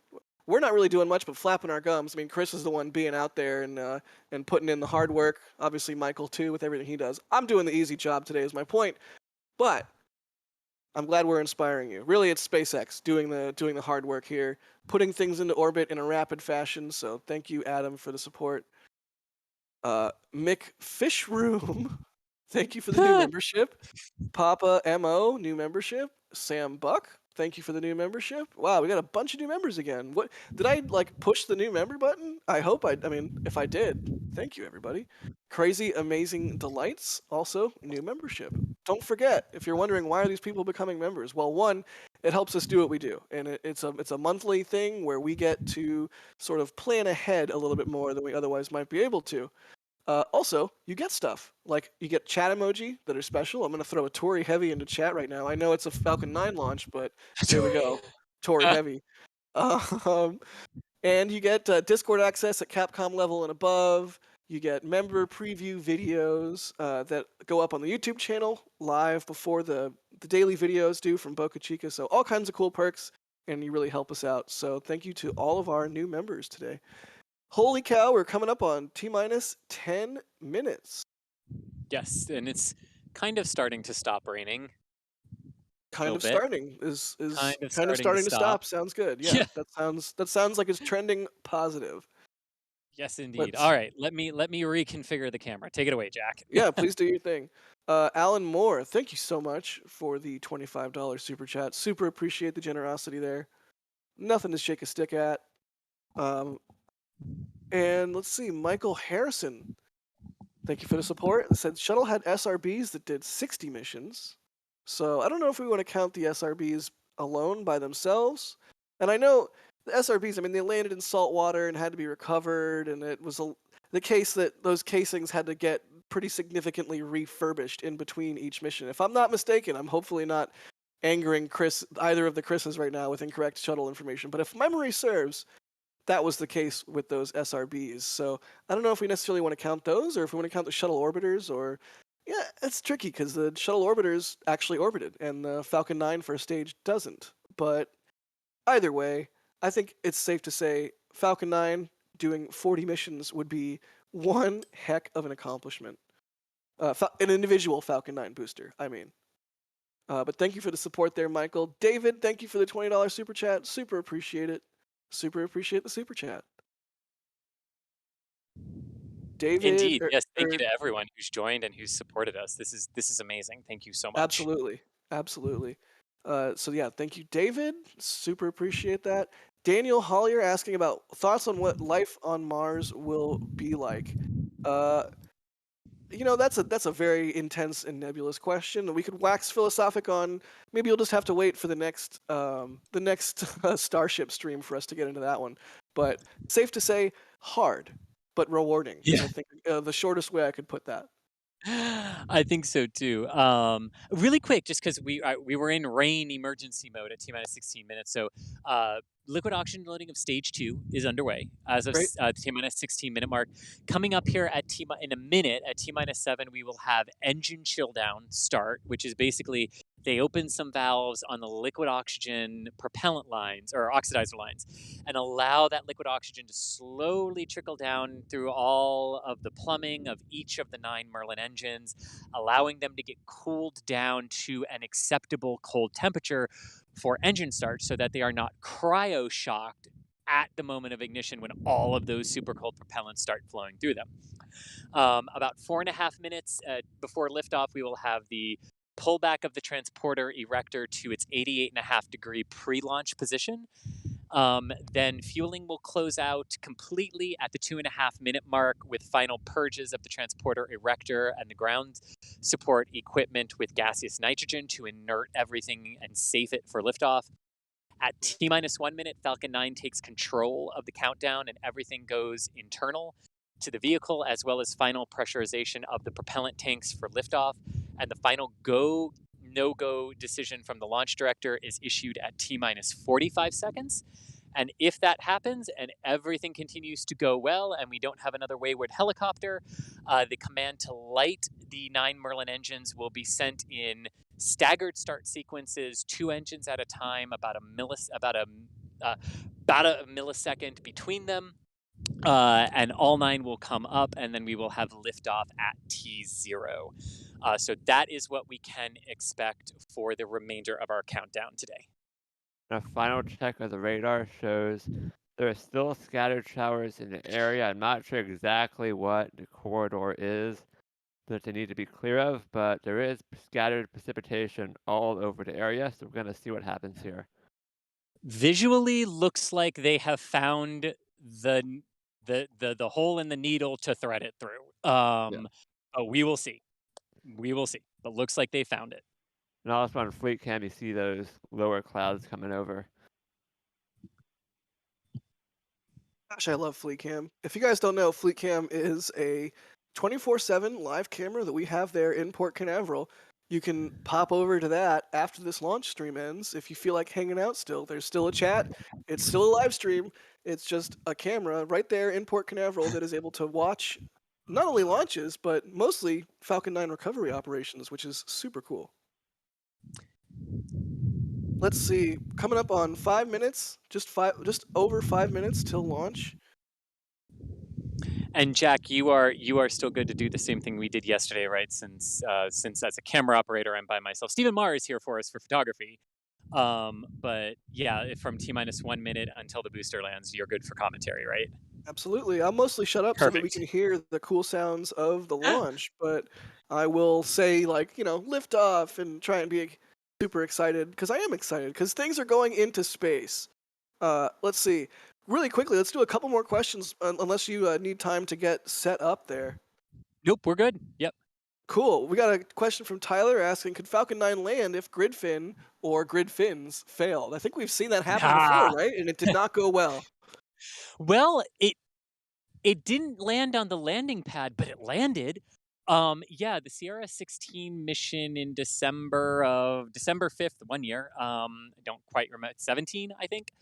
we're not really doing much but flapping our gums. I mean, Chris is the one being out there and putting in the hard work. Obviously, Michael, too, with everything he does. I'm doing the easy job today is my point. But I'm glad we're inspiring you. Really, it's SpaceX doing the hard work here, putting things into orbit in a rapid fashion. So thank you, Adam, for the support. Mick Fishroom, thank you for the new membership. Papa Mo, new membership. Sam Buck, thank you for the new membership. Wow, we got a bunch of new members again. What did I push the new member button? I hope I mean, if I did, thank you everybody. Crazy Amazing Delights, also new membership. Don't forget, if you're wondering why are these people becoming members, well, one, it helps us do what we do, and it's a monthly thing where we get to sort of plan ahead a little bit more than we otherwise might be able to. Also, you get stuff like you get chat emoji that are special. I'm gonna throw a Tory Heavy into chat right now. I know it's a Falcon 9 launch, but there we go, Tory Heavy. Um, and you get Discord access at Capcom level and above. You get member preview videos that go up on the YouTube channel live before the daily videos do from Boca Chica. So all kinds of cool perks, and you really help us out. So thank you to all of our new members today. Holy cow, we're coming up on T-minus 10 minutes. Yes, and it's kind of starting to stop raining. Kind of bit. starting is Kind of starting starting to to stop. stop. Sounds good. Yeah. Yeah, that sounds like it's trending positive. Yes, indeed. Let's- All right, let me reconfigure the camera. Take it away, Jack. Yeah, please do your thing. Alan Moore, thank you so much for the $25 super chat. Super appreciate the generosity there. Nothing to shake a stick at. And let's see, Michael Harrison. Thank you for the support. It said shuttle had SRBs that did 60 missions. So I don't know if we want to count the SRBs alone by themselves. And I know the SRBs, I mean, they landed in salt water and had to be recovered, and it was the case that those casings had to get pretty significantly refurbished in between each mission. If I'm not mistaken, I'm hopefully not angering either of the Chris's right now with incorrect shuttle information. But if memory serves, that was the case with those SRBs. So I don't know if we necessarily want to count those or if we want to count the shuttle orbiters or... Yeah, it's tricky because the shuttle orbiters actually orbited and the Falcon 9 first stage doesn't. But either way, I think it's safe to say Falcon 9 doing 40 missions would be one heck of an accomplishment. An individual Falcon 9 booster, I mean. But thank you for the support there, Michael. David, thank you for the $20 super chat. Super appreciate it. Super appreciate the super chat. David, Indeed, yes. Thank you to everyone who's joined and who's supported us. This is amazing. Thank you so much. Absolutely. So yeah, thank you, David. Super appreciate that. Daniel Hollier asking about thoughts on what life on Mars will be like. That's a very intense and nebulous question. We could wax philosophic on. Maybe you'll just have to wait for the next Starship stream for us to get into that one. But safe to say, hard but rewarding. Yeah. I think the shortest way I could put that. I think so too. Really quick, just because we were in rain emergency mode at T-minus 16 minutes, so liquid oxygen loading of stage 2 is underway as of the T-minus 16 minute mark. Coming up here at in a minute at T-minus 7, we will have engine chill down start, which is basically they open some valves on the liquid oxygen propellant lines or oxidizer lines and allow that liquid oxygen to slowly trickle down through all of the plumbing of each of the 9 Merlin engines, allowing them to get cooled down to an acceptable cold temperature for engine start so that they are not cryo-shocked at the moment of ignition when all of those super cold propellants start flowing through them. About 4.5 minutes before liftoff, we will have the pullback of the transporter erector to its 88.5 degree pre-launch position. Then fueling will close out completely at the 2.5 minute mark with final purges of the transporter erector and the ground support equipment with gaseous nitrogen to inert everything and safe it for liftoff. At T-minus 1 minute, Falcon 9 takes control of the countdown and everything goes internal to the vehicle, as well as final pressurization of the propellant tanks for liftoff. And the final go, no-go decision from the launch director is issued at T-minus 45 seconds. And if that happens and everything continues to go well and we don't have another wayward helicopter, the command to light the 9 Merlin engines will be sent in staggered start sequences, 2 engines at a time, about a millisecond between them. And all 9 will come up, and then we will have liftoff at T0. So that is what we can expect for the remainder of our countdown today. A final check of the radar shows there are still scattered showers in the area. I'm not sure exactly what the corridor is that they need to be clear of, but there is scattered precipitation all over the area, so we're going to see what happens here. Visually, looks like they have found the hole in the needle to thread it through. But we will see. But looks like they found it. And also on Fleet Cam, you see those lower clouds coming over. Gosh, I love Fleet Cam. If you guys don't know, Fleet Cam is a 24/7 live camera that we have there in Port Canaveral. You can pop over to that after this launch stream ends if you feel like hanging out still. There's still a chat. It's still a live stream. It's just a camera right there in Port Canaveral that is able to watch not only launches, but mostly Falcon 9 recovery operations, which is super cool. Let's see. Coming up on 5 minutes, just over 5 minutes till launch. And Jack, you are still good to do the same thing we did yesterday, right? Since as a camera operator, I'm by myself. Stephen Marr is here for us for photography. But yeah, from T-1 minute until the booster lands, you're good for commentary, right? Absolutely. I'll mostly shut up so that we Perfect. can hear the cool sounds of the launch, but I will say, like, liftoff and try and be super excited, because I am excited, because things are going into space. Let's see. Really quickly, let's do a couple more questions, unless you need time to get set up there. Nope, we're good. Yep. Cool. We got a question from Tyler asking, could Falcon 9 land if grid fin or grid fins failed? I think we've seen that happen before, right? And it did not go well. Well, it didn't land on the landing pad, but it landed. Yeah, the CRS-16 mission in December 5th, 1 year. I don't quite remember, 17, I think.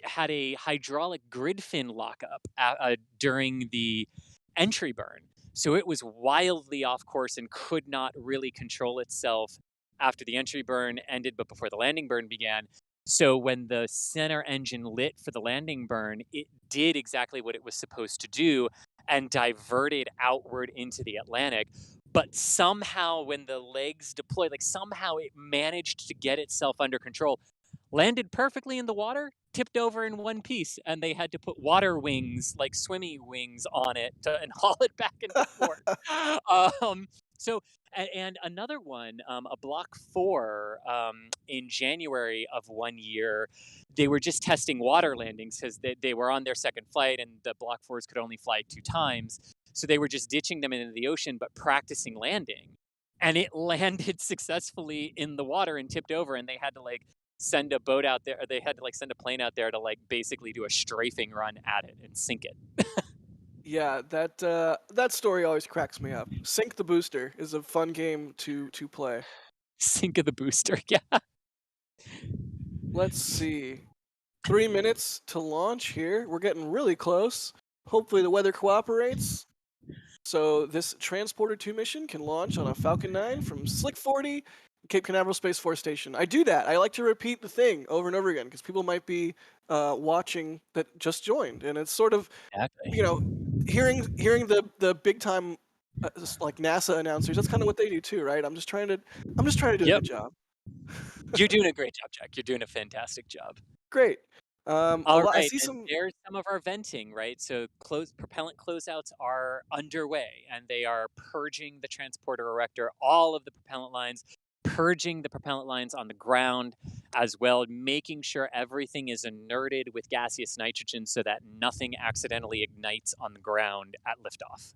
Had a hydraulic grid fin lockup during the entry burn. So it was wildly off course and could not really control itself after the entry burn ended, but before the landing burn began. So when the center engine lit for the landing burn, it did exactly what it was supposed to do and diverted outward into the Atlantic. But somehow when the legs deployed, somehow it managed to get itself under control, landed perfectly in the water, tipped over in one piece, and they had to put water wings, like swimmy wings, on it and haul it back into port. And another one, a Block 4, in January of 1 year, they were just testing water landings because they were on their second flight, and the Block 4s could only fly 2 times. So they were just ditching them into the ocean, but practicing landing. And it landed successfully in the water and tipped over, and they had to send a boat out there. They had to send a plane out there to basically do a strafing run at it and sink it. Yeah, that story always cracks me up. Sink the Booster is a fun game to play. Sink of the booster, yeah. Let's see. 3 minutes to launch here. We're getting really close. Hopefully the weather cooperates. So this Transporter 2 mission can launch on a Falcon 9 from Slick 40, Cape Canaveral Space Force Station. I do that. I like to repeat the thing over and over again because people might be watching that just joined, and it's sort of, hearing the big time NASA announcers. That's kind of what they do too, right? I'm just trying to do a good job. You're doing a great job, Jack. You're doing a fantastic job. Great. All right, I see and there's some of our venting, right? So propellant closeouts are underway, and they are purging the transporter erector, all of the propellant lines, purging the propellant lines on the ground as well, making sure everything is inerted with gaseous nitrogen so that nothing accidentally ignites on the ground at liftoff.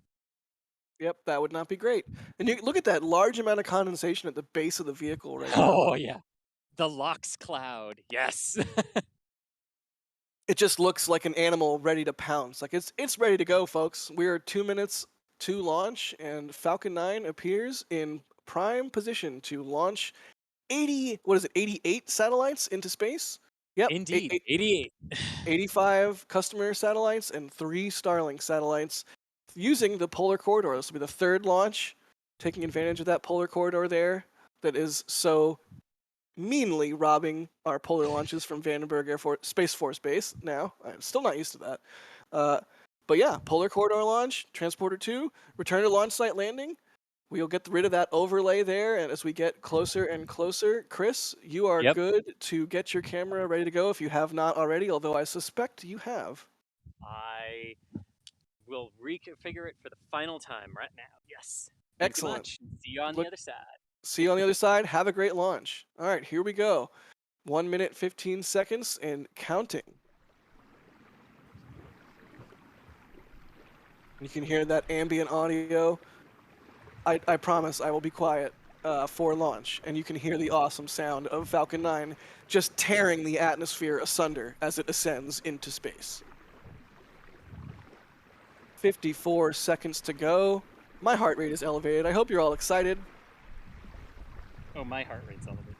Yep, that would not be great. And you look at that large amount of condensation at the base of the vehicle right now. Oh, yeah. The LOX cloud, yes. It just looks like an animal ready to pounce. It's ready to go, folks. We are 2 minutes to launch, and Falcon 9 appears in prime position to launch 88 satellites into space. Yep, Indeed, 88. 85 customer satellites and 3 Starlink satellites using the polar corridor. This will be the third launch, taking advantage of that polar corridor there that is so meanly robbing our polar launches from Vandenberg Space Force Base now. I'm still not used to that. But yeah, polar corridor launch, Transporter 2, return to launch site landing. We'll get rid of that overlay there, and as we get closer and closer, Chris, you are good to get your camera ready to go if you have not already, although I suspect you have. I will reconfigure it for the final time right now. Yes. Excellent. See you on the other side. See you on the other side. Have a great launch. All right, here we go. 1 minute, 15 seconds, and counting. You can hear that ambient audio. I promise I will be quiet for launch, and you can hear the awesome sound of Falcon 9 just tearing the atmosphere asunder as it ascends into space. 54 seconds to go. My heart rate is elevated. I hope you're all excited. Oh, my heart rate's elevated.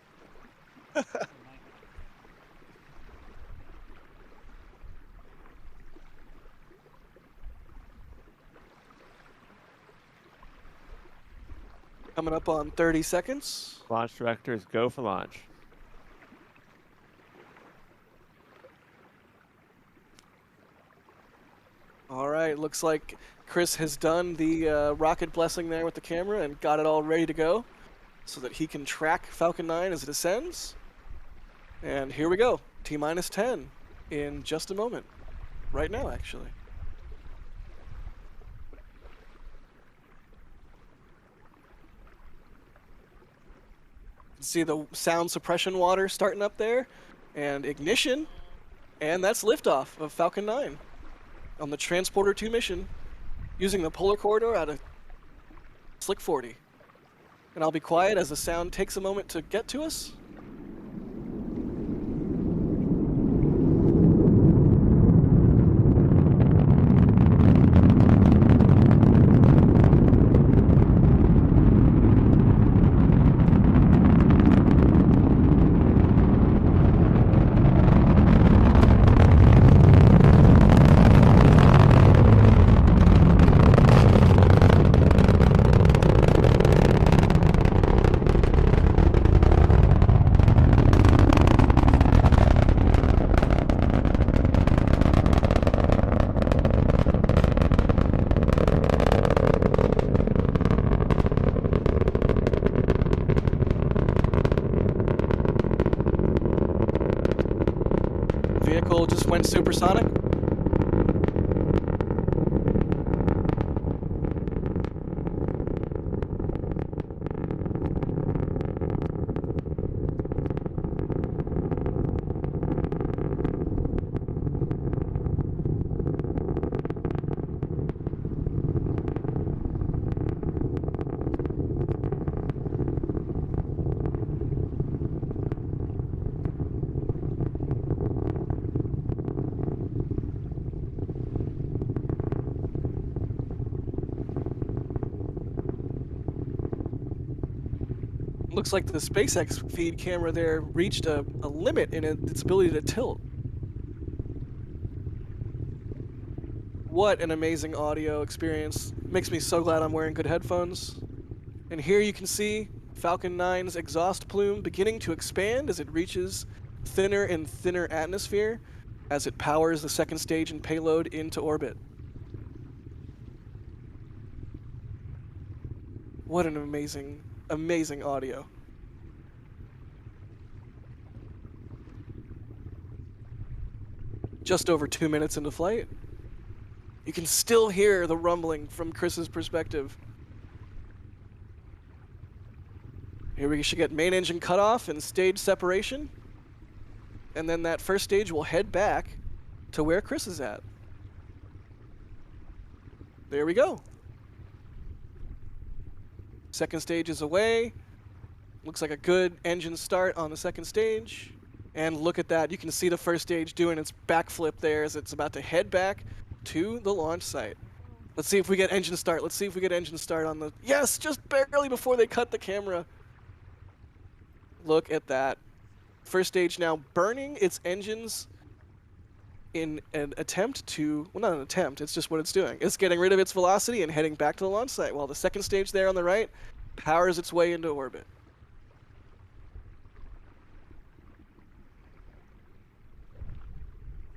Coming up on 30 seconds. Launch directors, go for launch. All right, looks like Chris has done the rocket blessing there with the camera and got it all ready to go so that he can track Falcon 9 as it ascends. And here we go, T-minus 10 in just a moment. Right now, actually. See the sound suppression water starting up there, and ignition, and that's liftoff of Falcon 9 on the Transporter 2 mission using the polar corridor out of Slick 40. And I'll be quiet as the sound takes a moment to get to us. Vehicle just went supersonic. Looks like the SpaceX feed camera there reached a limit in its ability to tilt. What an amazing audio experience. Makes me so glad I'm wearing good headphones. And here you can see Falcon 9's exhaust plume beginning to expand as it reaches thinner and thinner atmosphere as it powers the second stage and payload into orbit. What an amazing, amazing audio. Just over 2 minutes into flight. You can still hear the rumbling from Chris's perspective. Here we should get main engine cutoff and stage separation. And then that first stage will head back to where Chris is at. There we go. Second stage is away. Looks like a good engine start on the second stage. And look at that. You can see the first stage doing its backflip there as it's about to head back to the launch site. Let's see if we get engine start. Let's see if we get engine start on the... Yes, just barely before they cut the camera. Look at that. First stage now burning its engines in an attempt to... Well, not an attempt. It's just what it's doing. It's getting rid of its velocity and heading back to the launch site, while the second stage there on the right powers its way into orbit.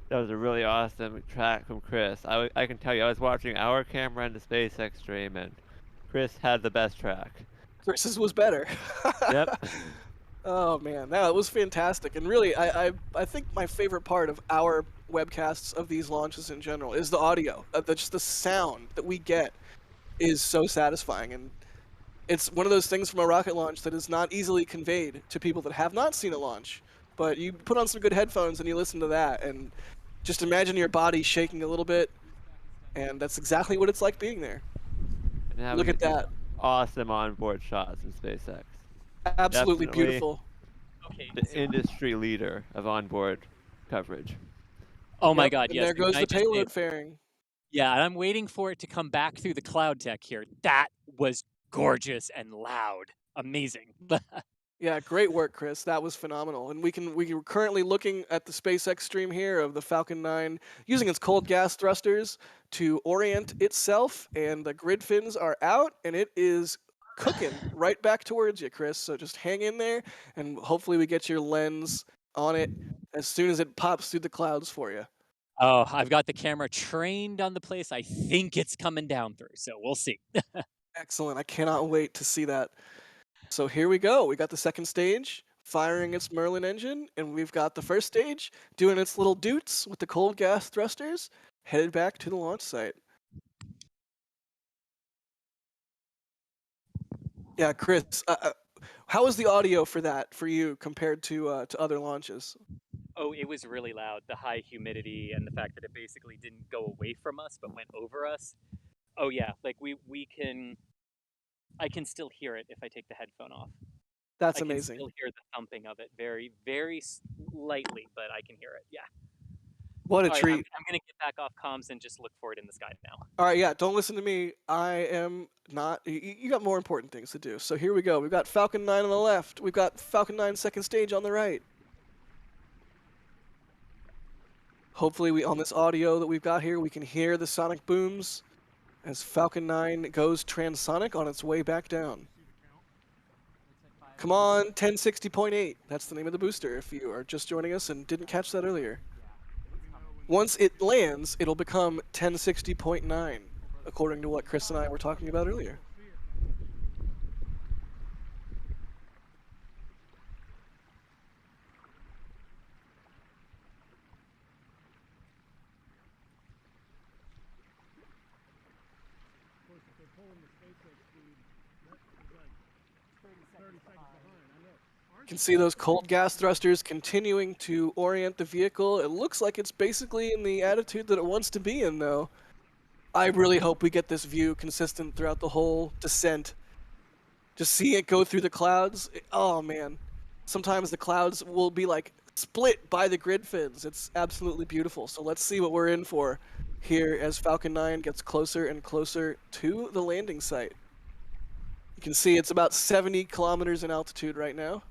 That was a really awesome track from Chris. I can tell you, I was watching our camera and the SpaceX stream, and Chris had the best track. Chris's was better. Yep. Oh man, no, it was fantastic. And really, I think my favorite part of our webcasts of these launches in general is the audio. Just the sound that we get is so satisfying. And it's one of those things from a rocket launch that is not easily conveyed to people that have not seen a launch. But you put on some good headphones and you listen to that, and just imagine your body shaking a little bit, and that's exactly what it's like being there. And Look at that. Awesome onboard shots in SpaceX. Absolutely Definitely beautiful. Okay. The industry leader of onboard coverage. Oh my Yep, God! and Yes. there goes can I the just say- payload fairing. Yeah, and I'm waiting for it to come back through the cloud deck here. That was gorgeous and loud. Amazing. Yeah, great work, Chris. That was phenomenal. And we're currently looking at the SpaceX stream here of the Falcon 9 using its cold gas thrusters to orient itself, and the grid fins are out, and it is cooking right back towards you, Chris. So just hang in there, and hopefully we get your lens on it as soon as it pops through the clouds for you. Oh, I've got the camera trained on the place. I think it's coming down through, so we'll see. Excellent. I cannot wait to see that. So here we go. We got the second stage firing its Merlin engine, and we've got the first stage doing its little doots with the cold gas thrusters, headed back to the launch site. Yeah, Chris, how was the audio for that for you compared to other launches? Oh, it was really loud. The high humidity and the fact that it basically didn't go away from us but went over us. Oh yeah, like I can still hear it if I take the headphone off. That's I can amazing. still hear the thumping of it very, very slightly, but I can hear it. Yeah. What a All right, treat. I'm gonna get back off comms and just look for it in the sky now. All right, yeah, don't listen to me. I am not. You got more important things to do. So here we go. We've got Falcon 9 on the left. We've got Falcon 9 second stage on the right. Hopefully, on this audio that we've got here, we can hear the sonic booms as Falcon 9 goes transonic on its way back down. Come on, 1060.8. That's the name of the booster if you are just joining us and didn't catch that earlier. Once it lands, it'll become 1060.9, according to what Chris and I were talking about earlier. You can see those cold gas thrusters continuing to orient the vehicle. It looks like it's basically in the attitude that it wants to be in, though. I really hope we get this view consistent throughout the whole descent. Just seeing it go through the clouds, oh man. Sometimes the clouds will be like split by the grid fins. It's absolutely beautiful. So let's see what we're in for here as Falcon 9 gets closer and closer to the landing site. You can see it's about 70 kilometers in altitude right now.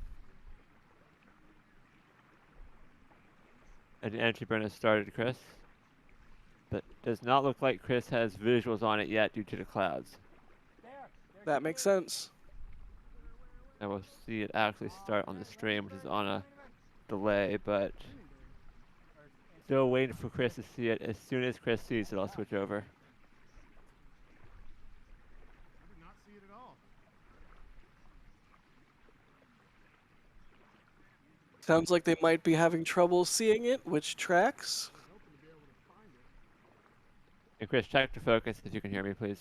And the entry burn has started, Chris. But does not look like Chris has visuals on it yet due to the clouds. That makes sense. And we'll see it actually start on the stream, which is on a delay, but still waiting for Chris to see it. As soon as Chris sees it, I'll switch over. Sounds like they might be having trouble seeing it, which tracks. And Chris, check to focus if you can hear me, please.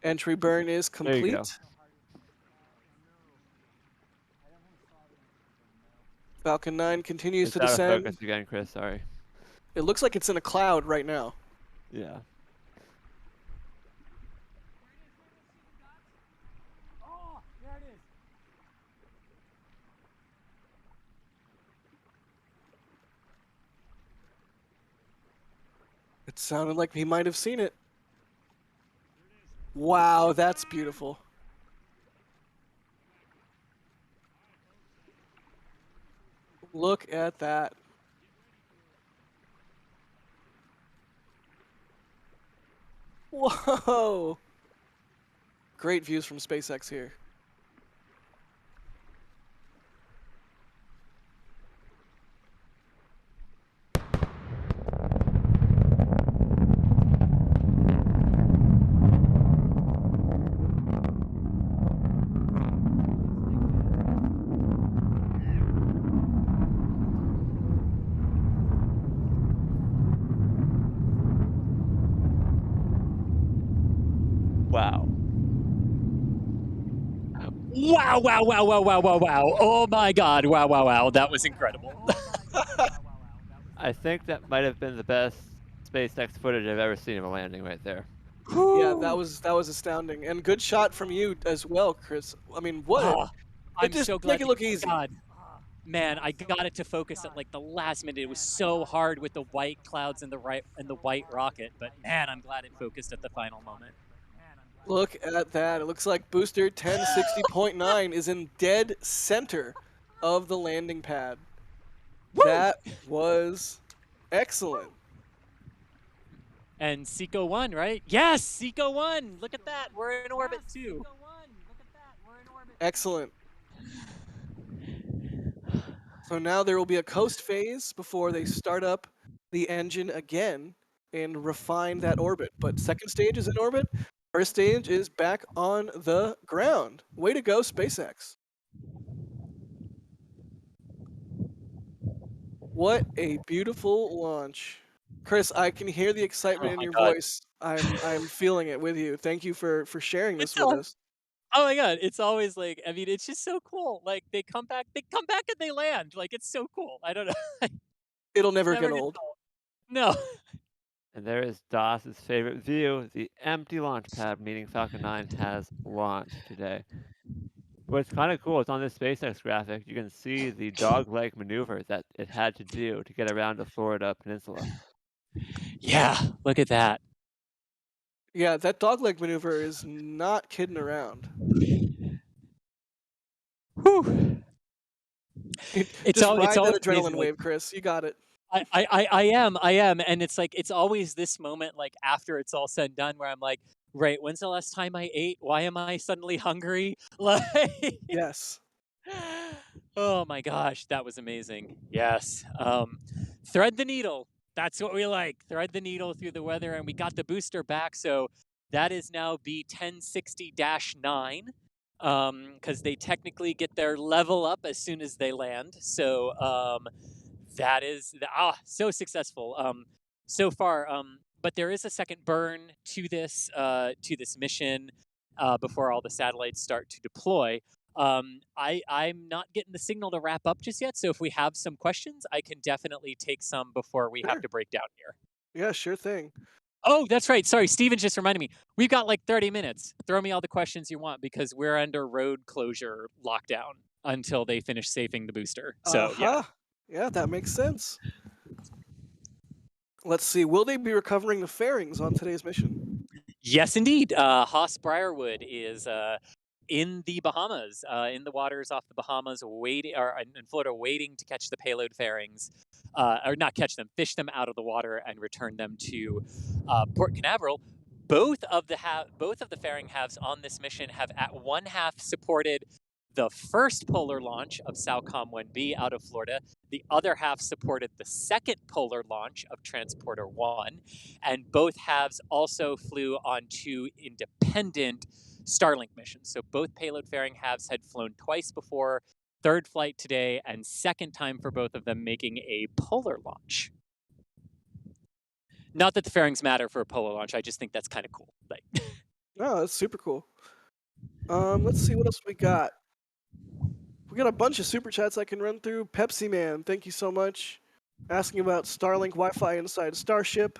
Entry burn is There you go. complete. Falcon 9 continues It's to out of descend. focus again, Chris, sorry. It looks like it's in a cloud right now. Yeah. Oh, there it is. It sounded like he might have seen it. Wow, that's beautiful. Look at that. Whoa! Great views from SpaceX here. Wow. Wow, wow, wow, wow, wow, wow, wow. Oh my god, wow, wow, wow. That was incredible. I think that might have been the best SpaceX footage I've ever seen of a landing right there. Yeah, that was astounding, and good shot from you as well, Chris. I mean, what? Oh, I'm just so glad. make it look easy. God. Man, I got it to focus at like the last minute. It was so hard with the white clouds and the white rocket, but man, I'm glad it focused at the final moment. Look at that. It looks like booster 1060.9 is in dead center of the landing pad. Woo! That was excellent. And Seco won, right? Yes, Seco won. Look at that. We're in orbit too. Excellent. So now there will be a coast phase before they start up the engine again and refine that orbit. But second stage is in orbit. First stage is back on the ground. Way to go, SpaceX. What a beautiful launch. Chris, I can hear the excitement Oh in my your God. voice. I'm feeling it with you. Thank you for sharing this It's with all, us. oh my God. It's always like, I mean, it's just so cool. Like they come back and they land. Like it's so cool. I don't know. It'll never Never get gets old. old. No. And there is Doss's favorite view, the empty launch pad, meaning Falcon 9 has launched today. What's kind of cool is on this SpaceX graphic, you can see the dog-leg maneuver that it had to do to get around the Florida Peninsula. Yeah, look at that. Yeah, that dogleg maneuver is not kidding around. Whew. Just ride that always adrenaline amazing. wave, Chris. You got it. I am, and it's like it's always this moment, like after it's all said and done, where I'm like, right, when's the last time I ate? Why am I suddenly hungry? Like, Yes. oh my gosh, that was amazing. Yes, thread the needle. That's what we like. Thread the needle through the weather, and we got the booster back. So that is now B1060-9. Because they technically get their level up as soon as they land. So that is so successful so far. But there is a second burn to this mission before all the satellites start to deploy. I'm not getting the signal to wrap up just yet. So if we have some questions, I can definitely take some before we have Sure. to break down here. Yeah, sure thing. Oh, that's right. Sorry, Steven just reminded me. We've got like 30 minutes. Throw me all the questions you want because we're under road closure lockdown until they finish safing the booster. So, yeah. Yeah, that makes sense. Let's see. Will they be recovering the fairings on today's mission? Yes, indeed. Haas Briarwood is in the Bahamas, in the waters off the Bahamas, waiting, or in Florida, waiting to catch the payload fairings, or not catch them, fish them out of the water and return them to Port Canaveral. Both of the fairing halves on this mission have at one half supported the first polar launch of SAOCOM 1B out of Florida. The other half supported the second polar launch of Transporter 1. And both halves also flew on two independent Starlink missions. So both payload fairing halves had flown twice before, third flight today, and second time for both of them making a polar launch. Not that the fairings matter for a polar launch, I just think that's kind of cool. Like, Oh, that's super cool. Let's see what else we got. We got a bunch of super chats I can run through. Pepsi Man, thank you so much. Asking about Starlink Wi-Fi inside Starship.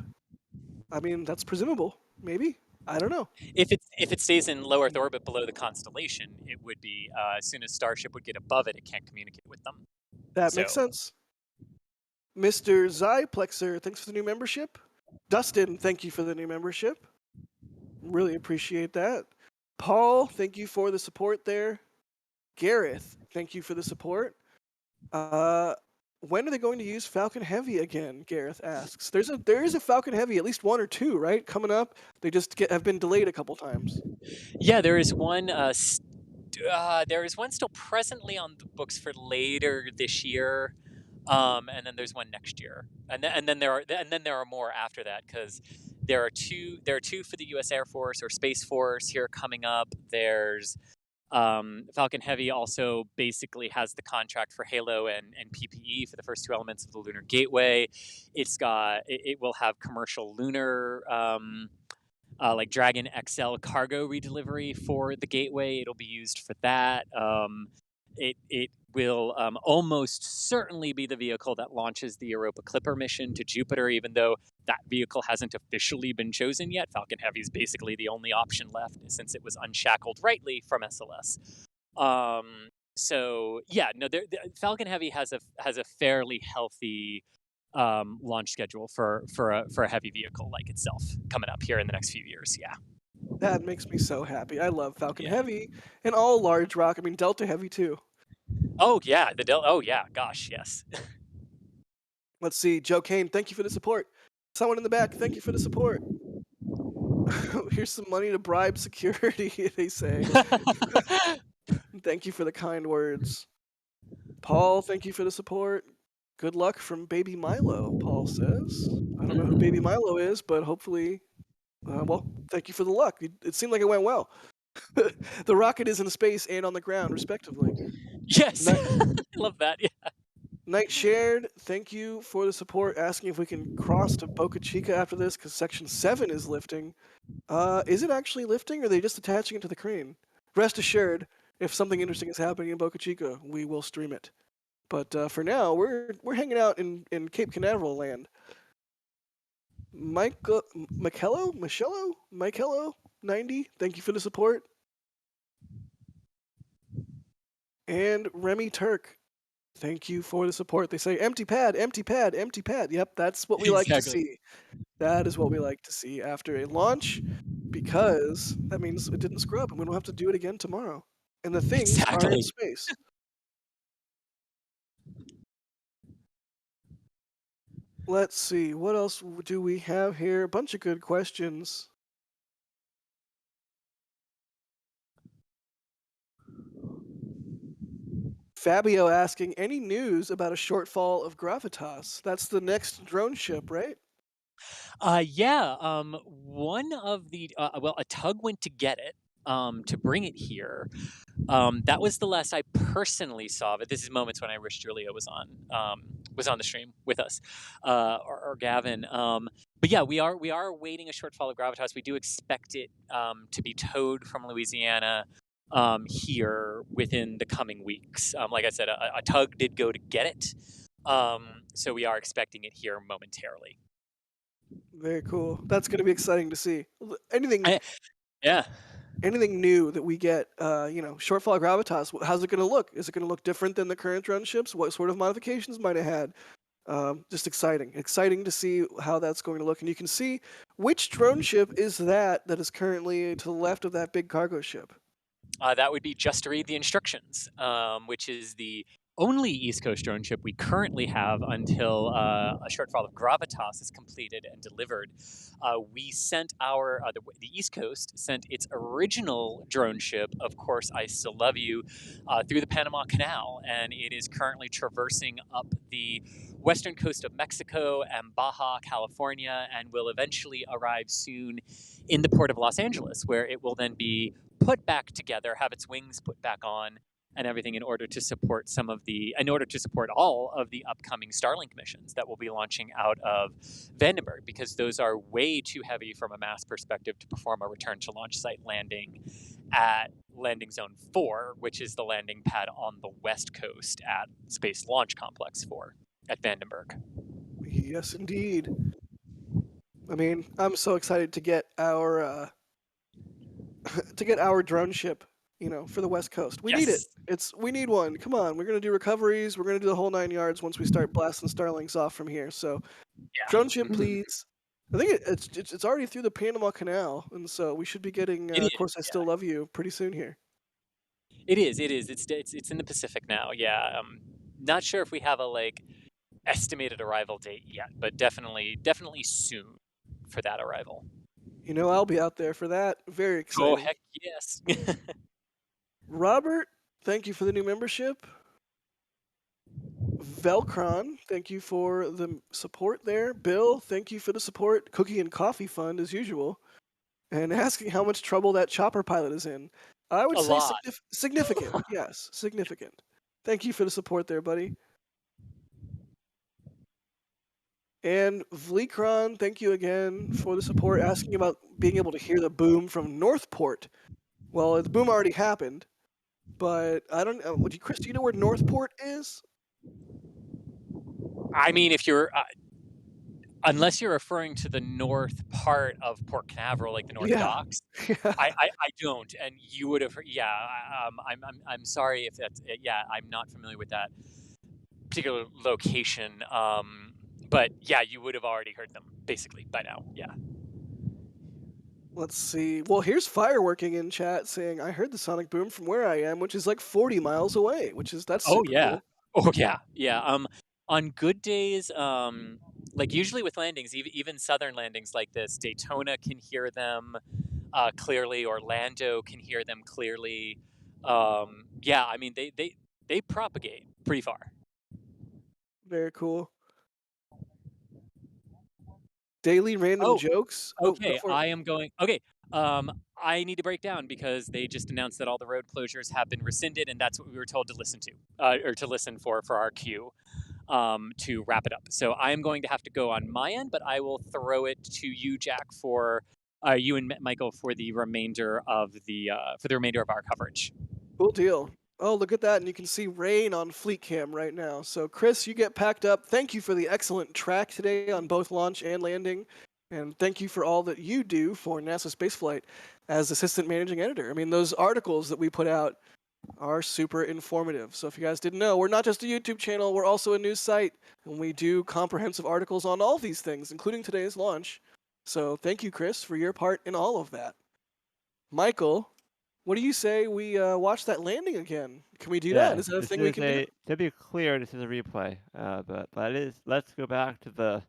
I mean, that's presumable. Maybe. I don't know. if it stays in low Earth orbit below the constellation, it would be as soon as Starship would get above it, it can't communicate with them. That makes sense. Mr. Zyplexer, thanks for the new membership. Dustin, thank you for the new membership. Really appreciate that. Paul, thank you for the support there. Gareth, thank you for the support. When are they going to use Falcon Heavy again? Gareth asks. There is a Falcon Heavy, at least one or two, right? Coming up. They just have been delayed a couple times. Yeah, there is one. There is one still presently on the books for later this year, and then there's one next year, and then there are more after that because there are two for the U.S. Air Force or Space Force here coming up. There's Falcon Heavy also basically has the contract for Halo and PPE for the first two elements of the Lunar Gateway. It will have commercial lunar like Dragon XL cargo redelivery for the Gateway. It'll be used for that. It will almost certainly be the vehicle that launches the Europa Clipper mission to Jupiter, even though that vehicle hasn't officially been chosen yet. Falcon Heavy is basically the only option left since it was unshackled rightly from SLS. So yeah, no, Falcon Heavy has a fairly healthy launch schedule for a heavy vehicle like itself coming up here in the next few years. Yeah. That makes me so happy. I love Falcon Yeah. Heavy and all large rock. I mean, Delta Heavy too. Oh yeah, Oh yeah, gosh, yes. Let's see. Joe Kane, thank you for the support. Someone in the back, thank you for the support. Here's some money to bribe security, they say. Thank you for the kind words. Paul, thank you for the support. Good luck from Baby Milo, Paul says. I don't know who Baby Milo is, but hopefully, well, thank you for the luck. It seemed like it went well. The rocket is in space and on the ground, respectively. Yes, I love that. Yeah. Night Shared, thank you for the support, asking if we can cross to Boca Chica after this, because Section 7 is lifting. Is it actually lifting, or are they just attaching it to the crane? Rest assured, if something interesting is happening in Boca Chica, we will stream it. But for now, we're hanging out in Cape Canaveral land. Michello, 90, thank you for the support. And Remy Turk, thank you for the support. They say empty pad, empty pad, empty pad. Yep, that's what we like to see. That is what we like to see after a launch, because that means it didn't scrub and we don't have to do it again tomorrow. And the things are in space. Let's see, what else do we have here? A bunch of good questions. Fabio asking, any news about a shortfall of gravitas? That's the next drone ship, right? Yeah. One of the a tug went to get it, to bring it here. That was the last I personally saw of it. This is moments when I wish Julia was on the stream with us, or Gavin. But yeah, we are awaiting a shortfall of gravitas. We do expect it to be towed from Louisiana here within the coming weeks. Like I said, a tug did go to get it, so we are expecting it here momentarily. Very cool. That's going to be exciting to see. Anything new that we get, shortfall of gravitas, how's it going to look? Is it going to look different than the current drone ships? What sort of modifications might it have had? Just exciting to see how that's going to look. And you can see which drone ship is that is currently to the left of that big cargo ship. That would be Just to Read the Instructions, which is the only East Coast drone ship we currently have until a shortfall of gravitas is completed and delivered. We sent the East Coast sent its original drone ship, Of Course I Still Love You, through the Panama Canal, and it is currently traversing up the western coast of Mexico and Baja California, and will eventually arrive soon in the port of Los Angeles, where it will then be put back together, have its wings put back on, and everything in order to support all of the upcoming Starlink missions that will be launching out of Vandenberg, because those are way too heavy from a mass perspective to perform a return to launch site landing at Landing Zone 4, which is the landing pad on the west coast at Space Launch Complex 4 at Vandenberg. Yes, indeed. I mean, I'm so excited to get our drone ship, for the West Coast. We need it. We need one. Come on, we're gonna do recoveries. We're gonna do the whole 9 yards once we start blasting Starlinks off from here. So, drone ship, please. I think it's already through the Panama Canal, and so we should be getting. Of Course, I Still Love You pretty soon here. It is. It's in the Pacific now. Yeah. Not sure if we have a estimated arrival date yet, but definitely soon for that arrival. I'll be out there for that. Very exciting. Oh, heck yes. Robert, thank you for the new membership. Velcron, thank you for the support there. Bill, thank you for the support. Cookie and Coffee Fund, as usual. And asking how much trouble that chopper pilot is in. I would say significant. Yes, significant. Thank you for the support there, buddy. And Vlecron, thank you again for the support, asking about being able to hear the boom from Northport. Well, the boom already happened, but I don't know. Chris, do you know where Northport is? I mean, if you're Unless you're referring to the north part of Port Canaveral, like the North Yeah. Docks, Yeah. I don't, and you would have. Yeah, I'm sorry if that's. Yeah, I'm not familiar with that particular location. But yeah, you would have already heard them basically by now. Yeah. Let's see. Well, here's Fireworking in chat saying, I heard the sonic boom from where I am, which is like 40 miles away, that's Oh super yeah. cool. Oh yeah. Yeah. On good days, like usually with landings, even southern landings like this, Daytona can hear them clearly. Orlando can hear them clearly. Yeah. I mean, they propagate pretty far. Very cool. Daily random Oh, jokes. Oh, go okay. for it. I am going. Okay. I need to break down because they just announced that all the road closures have been rescinded, and that's what we were told to listen to, or to listen for our cue, to wrap it up. So I am going to have to go on my end, but I will throw it to you, Jack, for you and Michael for the remainder of our coverage. Cool deal. Oh, look at that. And you can see rain on Fleet Cam right now. So, Chris, you get packed up. Thank you for the excellent track today on both launch and landing. And thank you for all that you do for NASA Spaceflight as assistant managing editor. I mean, those articles that we put out are super informative. So if you guys didn't know, we're not just a YouTube channel, we're also a news site. And we do comprehensive articles on all these things, including today's launch. So thank you, Chris, for your part in all of that. Michael, what do you say we watch that landing again? Can we do that? Is that a thing we can do? To be clear, this is a replay, but let's go back to the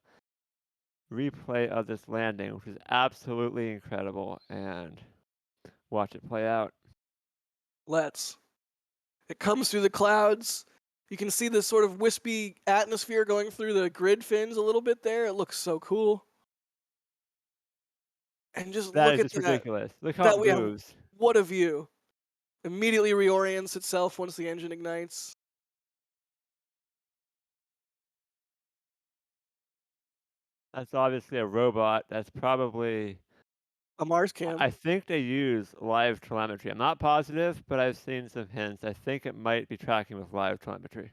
replay of this landing, which is absolutely incredible, and watch it play out. Let's. It comes through the clouds. You can see this sort of wispy atmosphere going through the grid fins a little bit there. It looks so cool. And just That look is at just that. ridiculous. Look how it moves. What a view. Immediately reorients itself once the engine ignites. That's obviously a robot. That's probably A Mars cam. I think they use live telemetry. I'm not positive, but I've seen some hints. I think it might be tracking with live telemetry.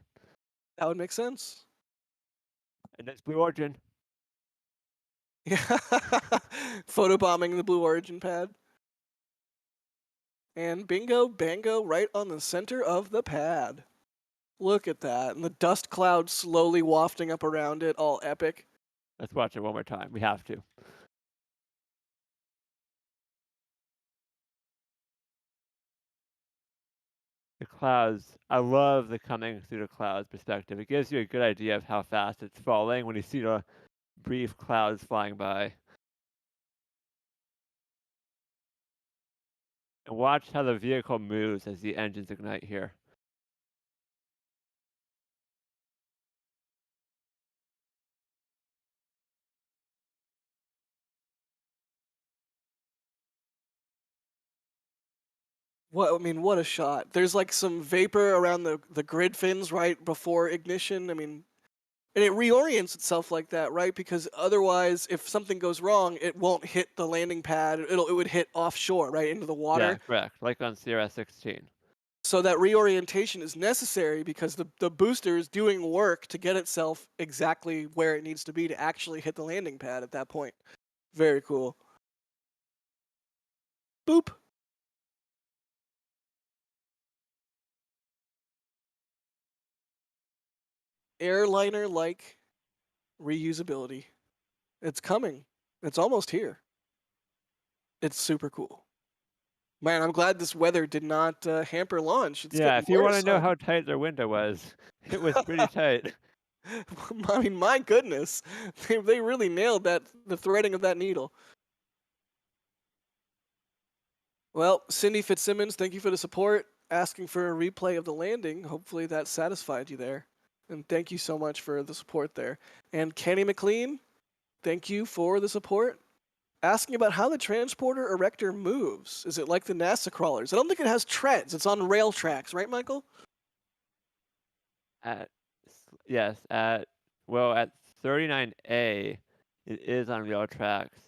That would make sense. And it's Blue Origin. Yeah. Photobombing the Blue Origin pad. And bingo, bango, right on the center of the pad. Look at that. And the dust cloud slowly wafting up around it, all epic. Let's watch it one more time. We have to. The clouds, I love the coming through the clouds perspective. It gives you a good idea of how fast it's falling when you see the brief clouds flying by. And watch how the vehicle moves as the engines ignite here. What a shot. There's like some vapor around the grid fins right before ignition. I mean, and it reorients itself like that, right? Because otherwise, if something goes wrong, it won't hit the landing pad. It would hit offshore, right, into the water. Yeah, correct. Like on CRS-16. So that reorientation is necessary because the booster is doing work to get itself exactly where it needs to be to actually hit the landing pad at that point. Very cool. Boop. Airliner-like reusability. It's coming. It's almost here. It's super cool. Man, I'm glad this weather did not hamper launch. It's Yeah, getting if you want worse, to know huh? how tight their window was, it was pretty tight. I mean, my goodness. They really nailed the threading of that needle. Well, Cindy Fitzsimmons, thank you for the support. Asking for a replay of the landing. Hopefully that satisfied you there. And thank you so much for the support there. And Kenny McLean, thank you for the support. Asking about how the transporter erector moves. Is it like the NASA crawlers? I don't think it has treads. It's on rail tracks, right, Michael? Yes, at 39A, it is on rail tracks.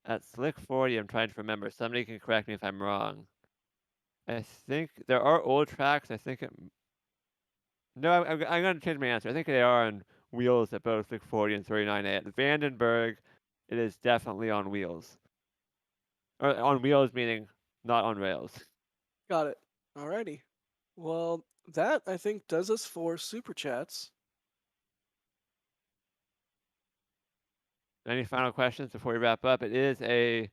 At Slick 40, I'm trying to remember. Somebody can correct me if I'm wrong. I think there are old tracks. I think it. No, I'm going to change my answer. I think they are on wheels at both the 40 and 39A. At Vandenberg, it is definitely on wheels. Or on wheels meaning not on rails. Got it. Alrighty. Well, that I think does us for super chats. Any final questions before we wrap up? It is a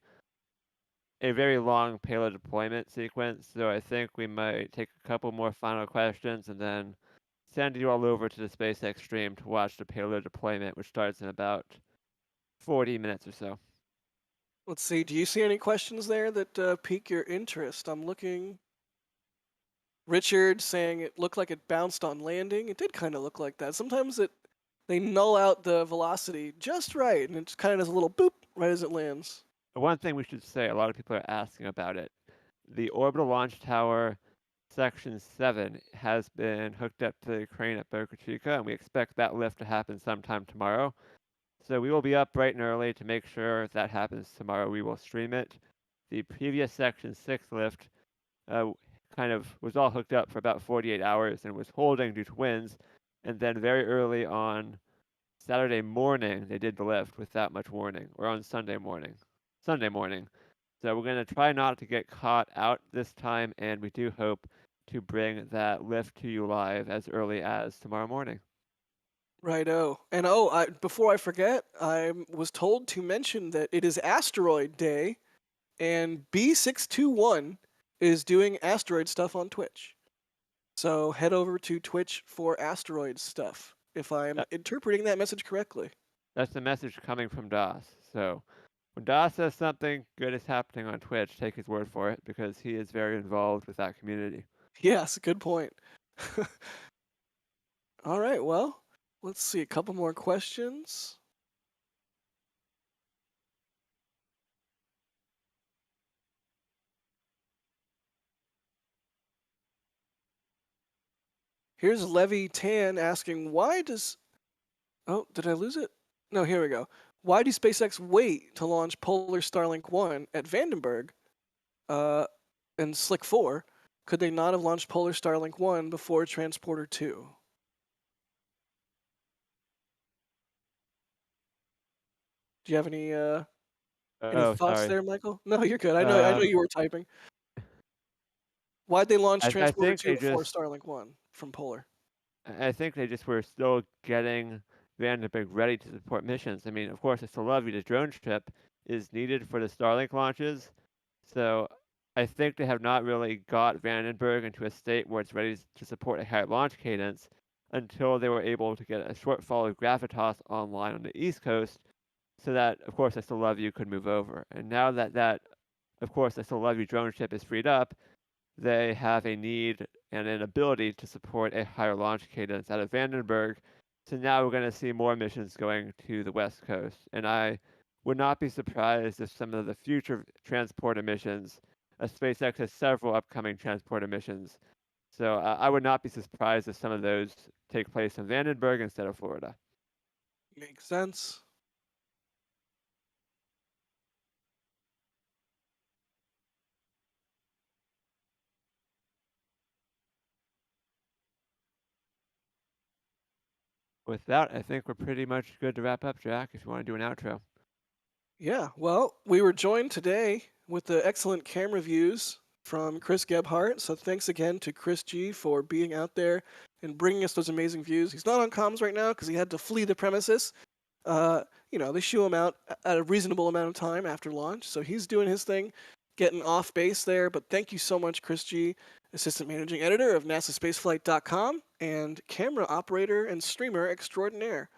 very long payload deployment sequence, so I think we might take a couple more final questions and then send you all over to the SpaceX stream to watch the payload deployment, which starts in about 40 minutes or so. Let's see. Do you see any questions there that pique your interest? I'm looking. Richard saying it looked like it bounced on landing. It did kind of look like that. Sometimes they null out the velocity just right, and it just kind of does a little boop right as it lands. One thing we should say, a lot of people are asking about it. The orbital launch tower section 7 has been hooked up to the crane at Boca Chica, and we expect that lift to happen sometime tomorrow. So we will be up bright and early to make sure if that happens tomorrow. We will stream it. The previous section 6 lift kind of was all hooked up for about 48 hours and was holding due to winds. And then very early on Saturday morning, they did the lift without much warning, or on Sunday morning. So we're going to try not to get caught out this time, and we do hope to bring that lift to you live as early as tomorrow morning. Righto. And before I forget, I was told to mention that it is Asteroid Day, and B621 is doing asteroid stuff on Twitch. So head over to Twitch for asteroid stuff, if I'm interpreting that message correctly. That's the message coming from DOS. So when DOS says something good is happening on Twitch, take his word for it, because he is very involved with that community. Yes, good point. All right, well, let's see a couple more questions. Here's Levy Tan asking, why does... Oh, did I lose it? No, here we go. Why do SpaceX wait to launch Polar Starlink 1 at Vandenberg and Slick 4? Could they not have launched Polar Starlink 1 before Transporter 2? Do you have any thoughts sorry. there, Michael? No, you're good. I know you were typing. Why'd they launch Transporter 2 before Starlink 1 from Polar? I think they just were still getting Vandenberg ready to support missions. I mean, of course, I still love you. The drone strip is needed for the Starlink launches, so I think they have not really got Vandenberg into a state where it's ready to support a higher launch cadence until they were able to get a shortfall of Gravitas online on the East Coast, so that, of course, I still love you could move over. And now that of course, I still love you drone ship is freed up, they have a need and an ability to support a higher launch cadence out of Vandenberg. So now we're going to see more missions going to the West Coast. And I would not be surprised if some of the future transporter missions, SpaceX has several upcoming transporter missions. So I would not be surprised if some of those take place in Vandenberg instead of Florida. Makes sense. With that, I think we're pretty much good to wrap up, Jack, if you want to do an outro. Yeah, well, we were joined today with the excellent camera views from Chris Gebhardt. So thanks again to Chris G for being out there and bringing us those amazing views. He's not on comms right now because he had to flee the premises. They shoo him out at a reasonable amount of time after launch. So he's doing his thing, getting off base there. But thank you so much, Chris G, Assistant Managing Editor of NASASpaceflight.com and camera operator and streamer extraordinaire.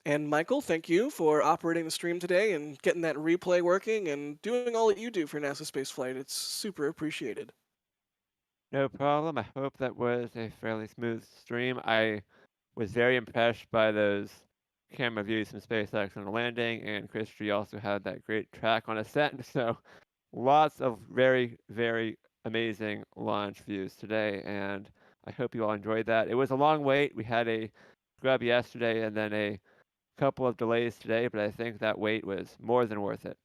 And Michael, thank you for operating the stream today and getting that replay working and doing all that you do for NASA Spaceflight. It's super appreciated. No problem. I hope that was a fairly smooth stream. I was very impressed by those camera views from SpaceX on the landing, and Chris G also had that great track on a set. So lots of very, very amazing launch views today, and I hope you all enjoyed that. It was a long wait. We had a scrub yesterday and then a couple of delays today, but I think that wait was more than worth it.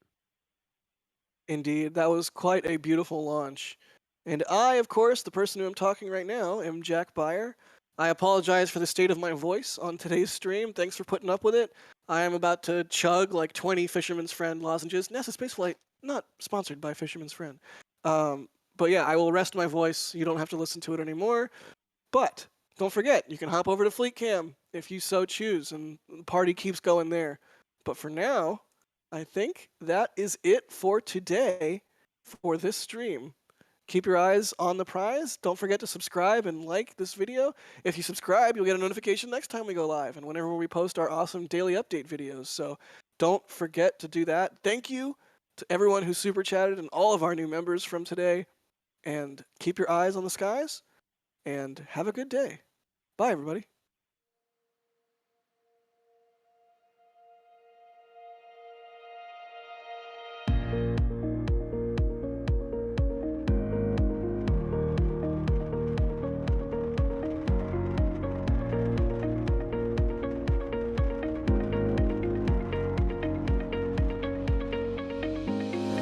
Indeed, that was quite a beautiful launch. And I, of course, the person who I'm talking right now, am Jack Beyer. I apologize for the state of my voice on today's stream. Thanks for putting up with it. I am about to chug like 20 Fisherman's Friend lozenges. NASA Spaceflight, not sponsored by Fisherman's Friend. But yeah, I will rest my voice. You don't have to listen to it anymore. But don't forget, you can hop over to Fleet Cam if you so choose, and the party keeps going there. But for now, I think that is it for today for this stream. Keep your eyes on the prize. Don't forget to subscribe and like this video. If you subscribe, you'll get a notification next time we go live and whenever we post our awesome daily update videos. So don't forget to do that. Thank you to everyone who super chatted and all of our new members from today. And keep your eyes on the skies and have a good day. Bye, everybody.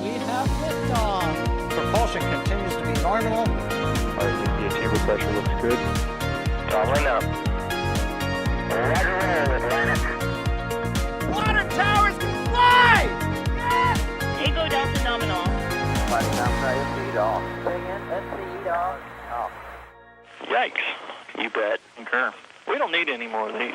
We have liftoff. Propulsion continues to be normal. The chamber pressure looks good. Doubling up. Roger, roll with Lennox. Water towers can fly! Tango Delta nominal. Flight down, SE off. Say again, SE off. Yikes. You bet. Concur. We don't need any more of these.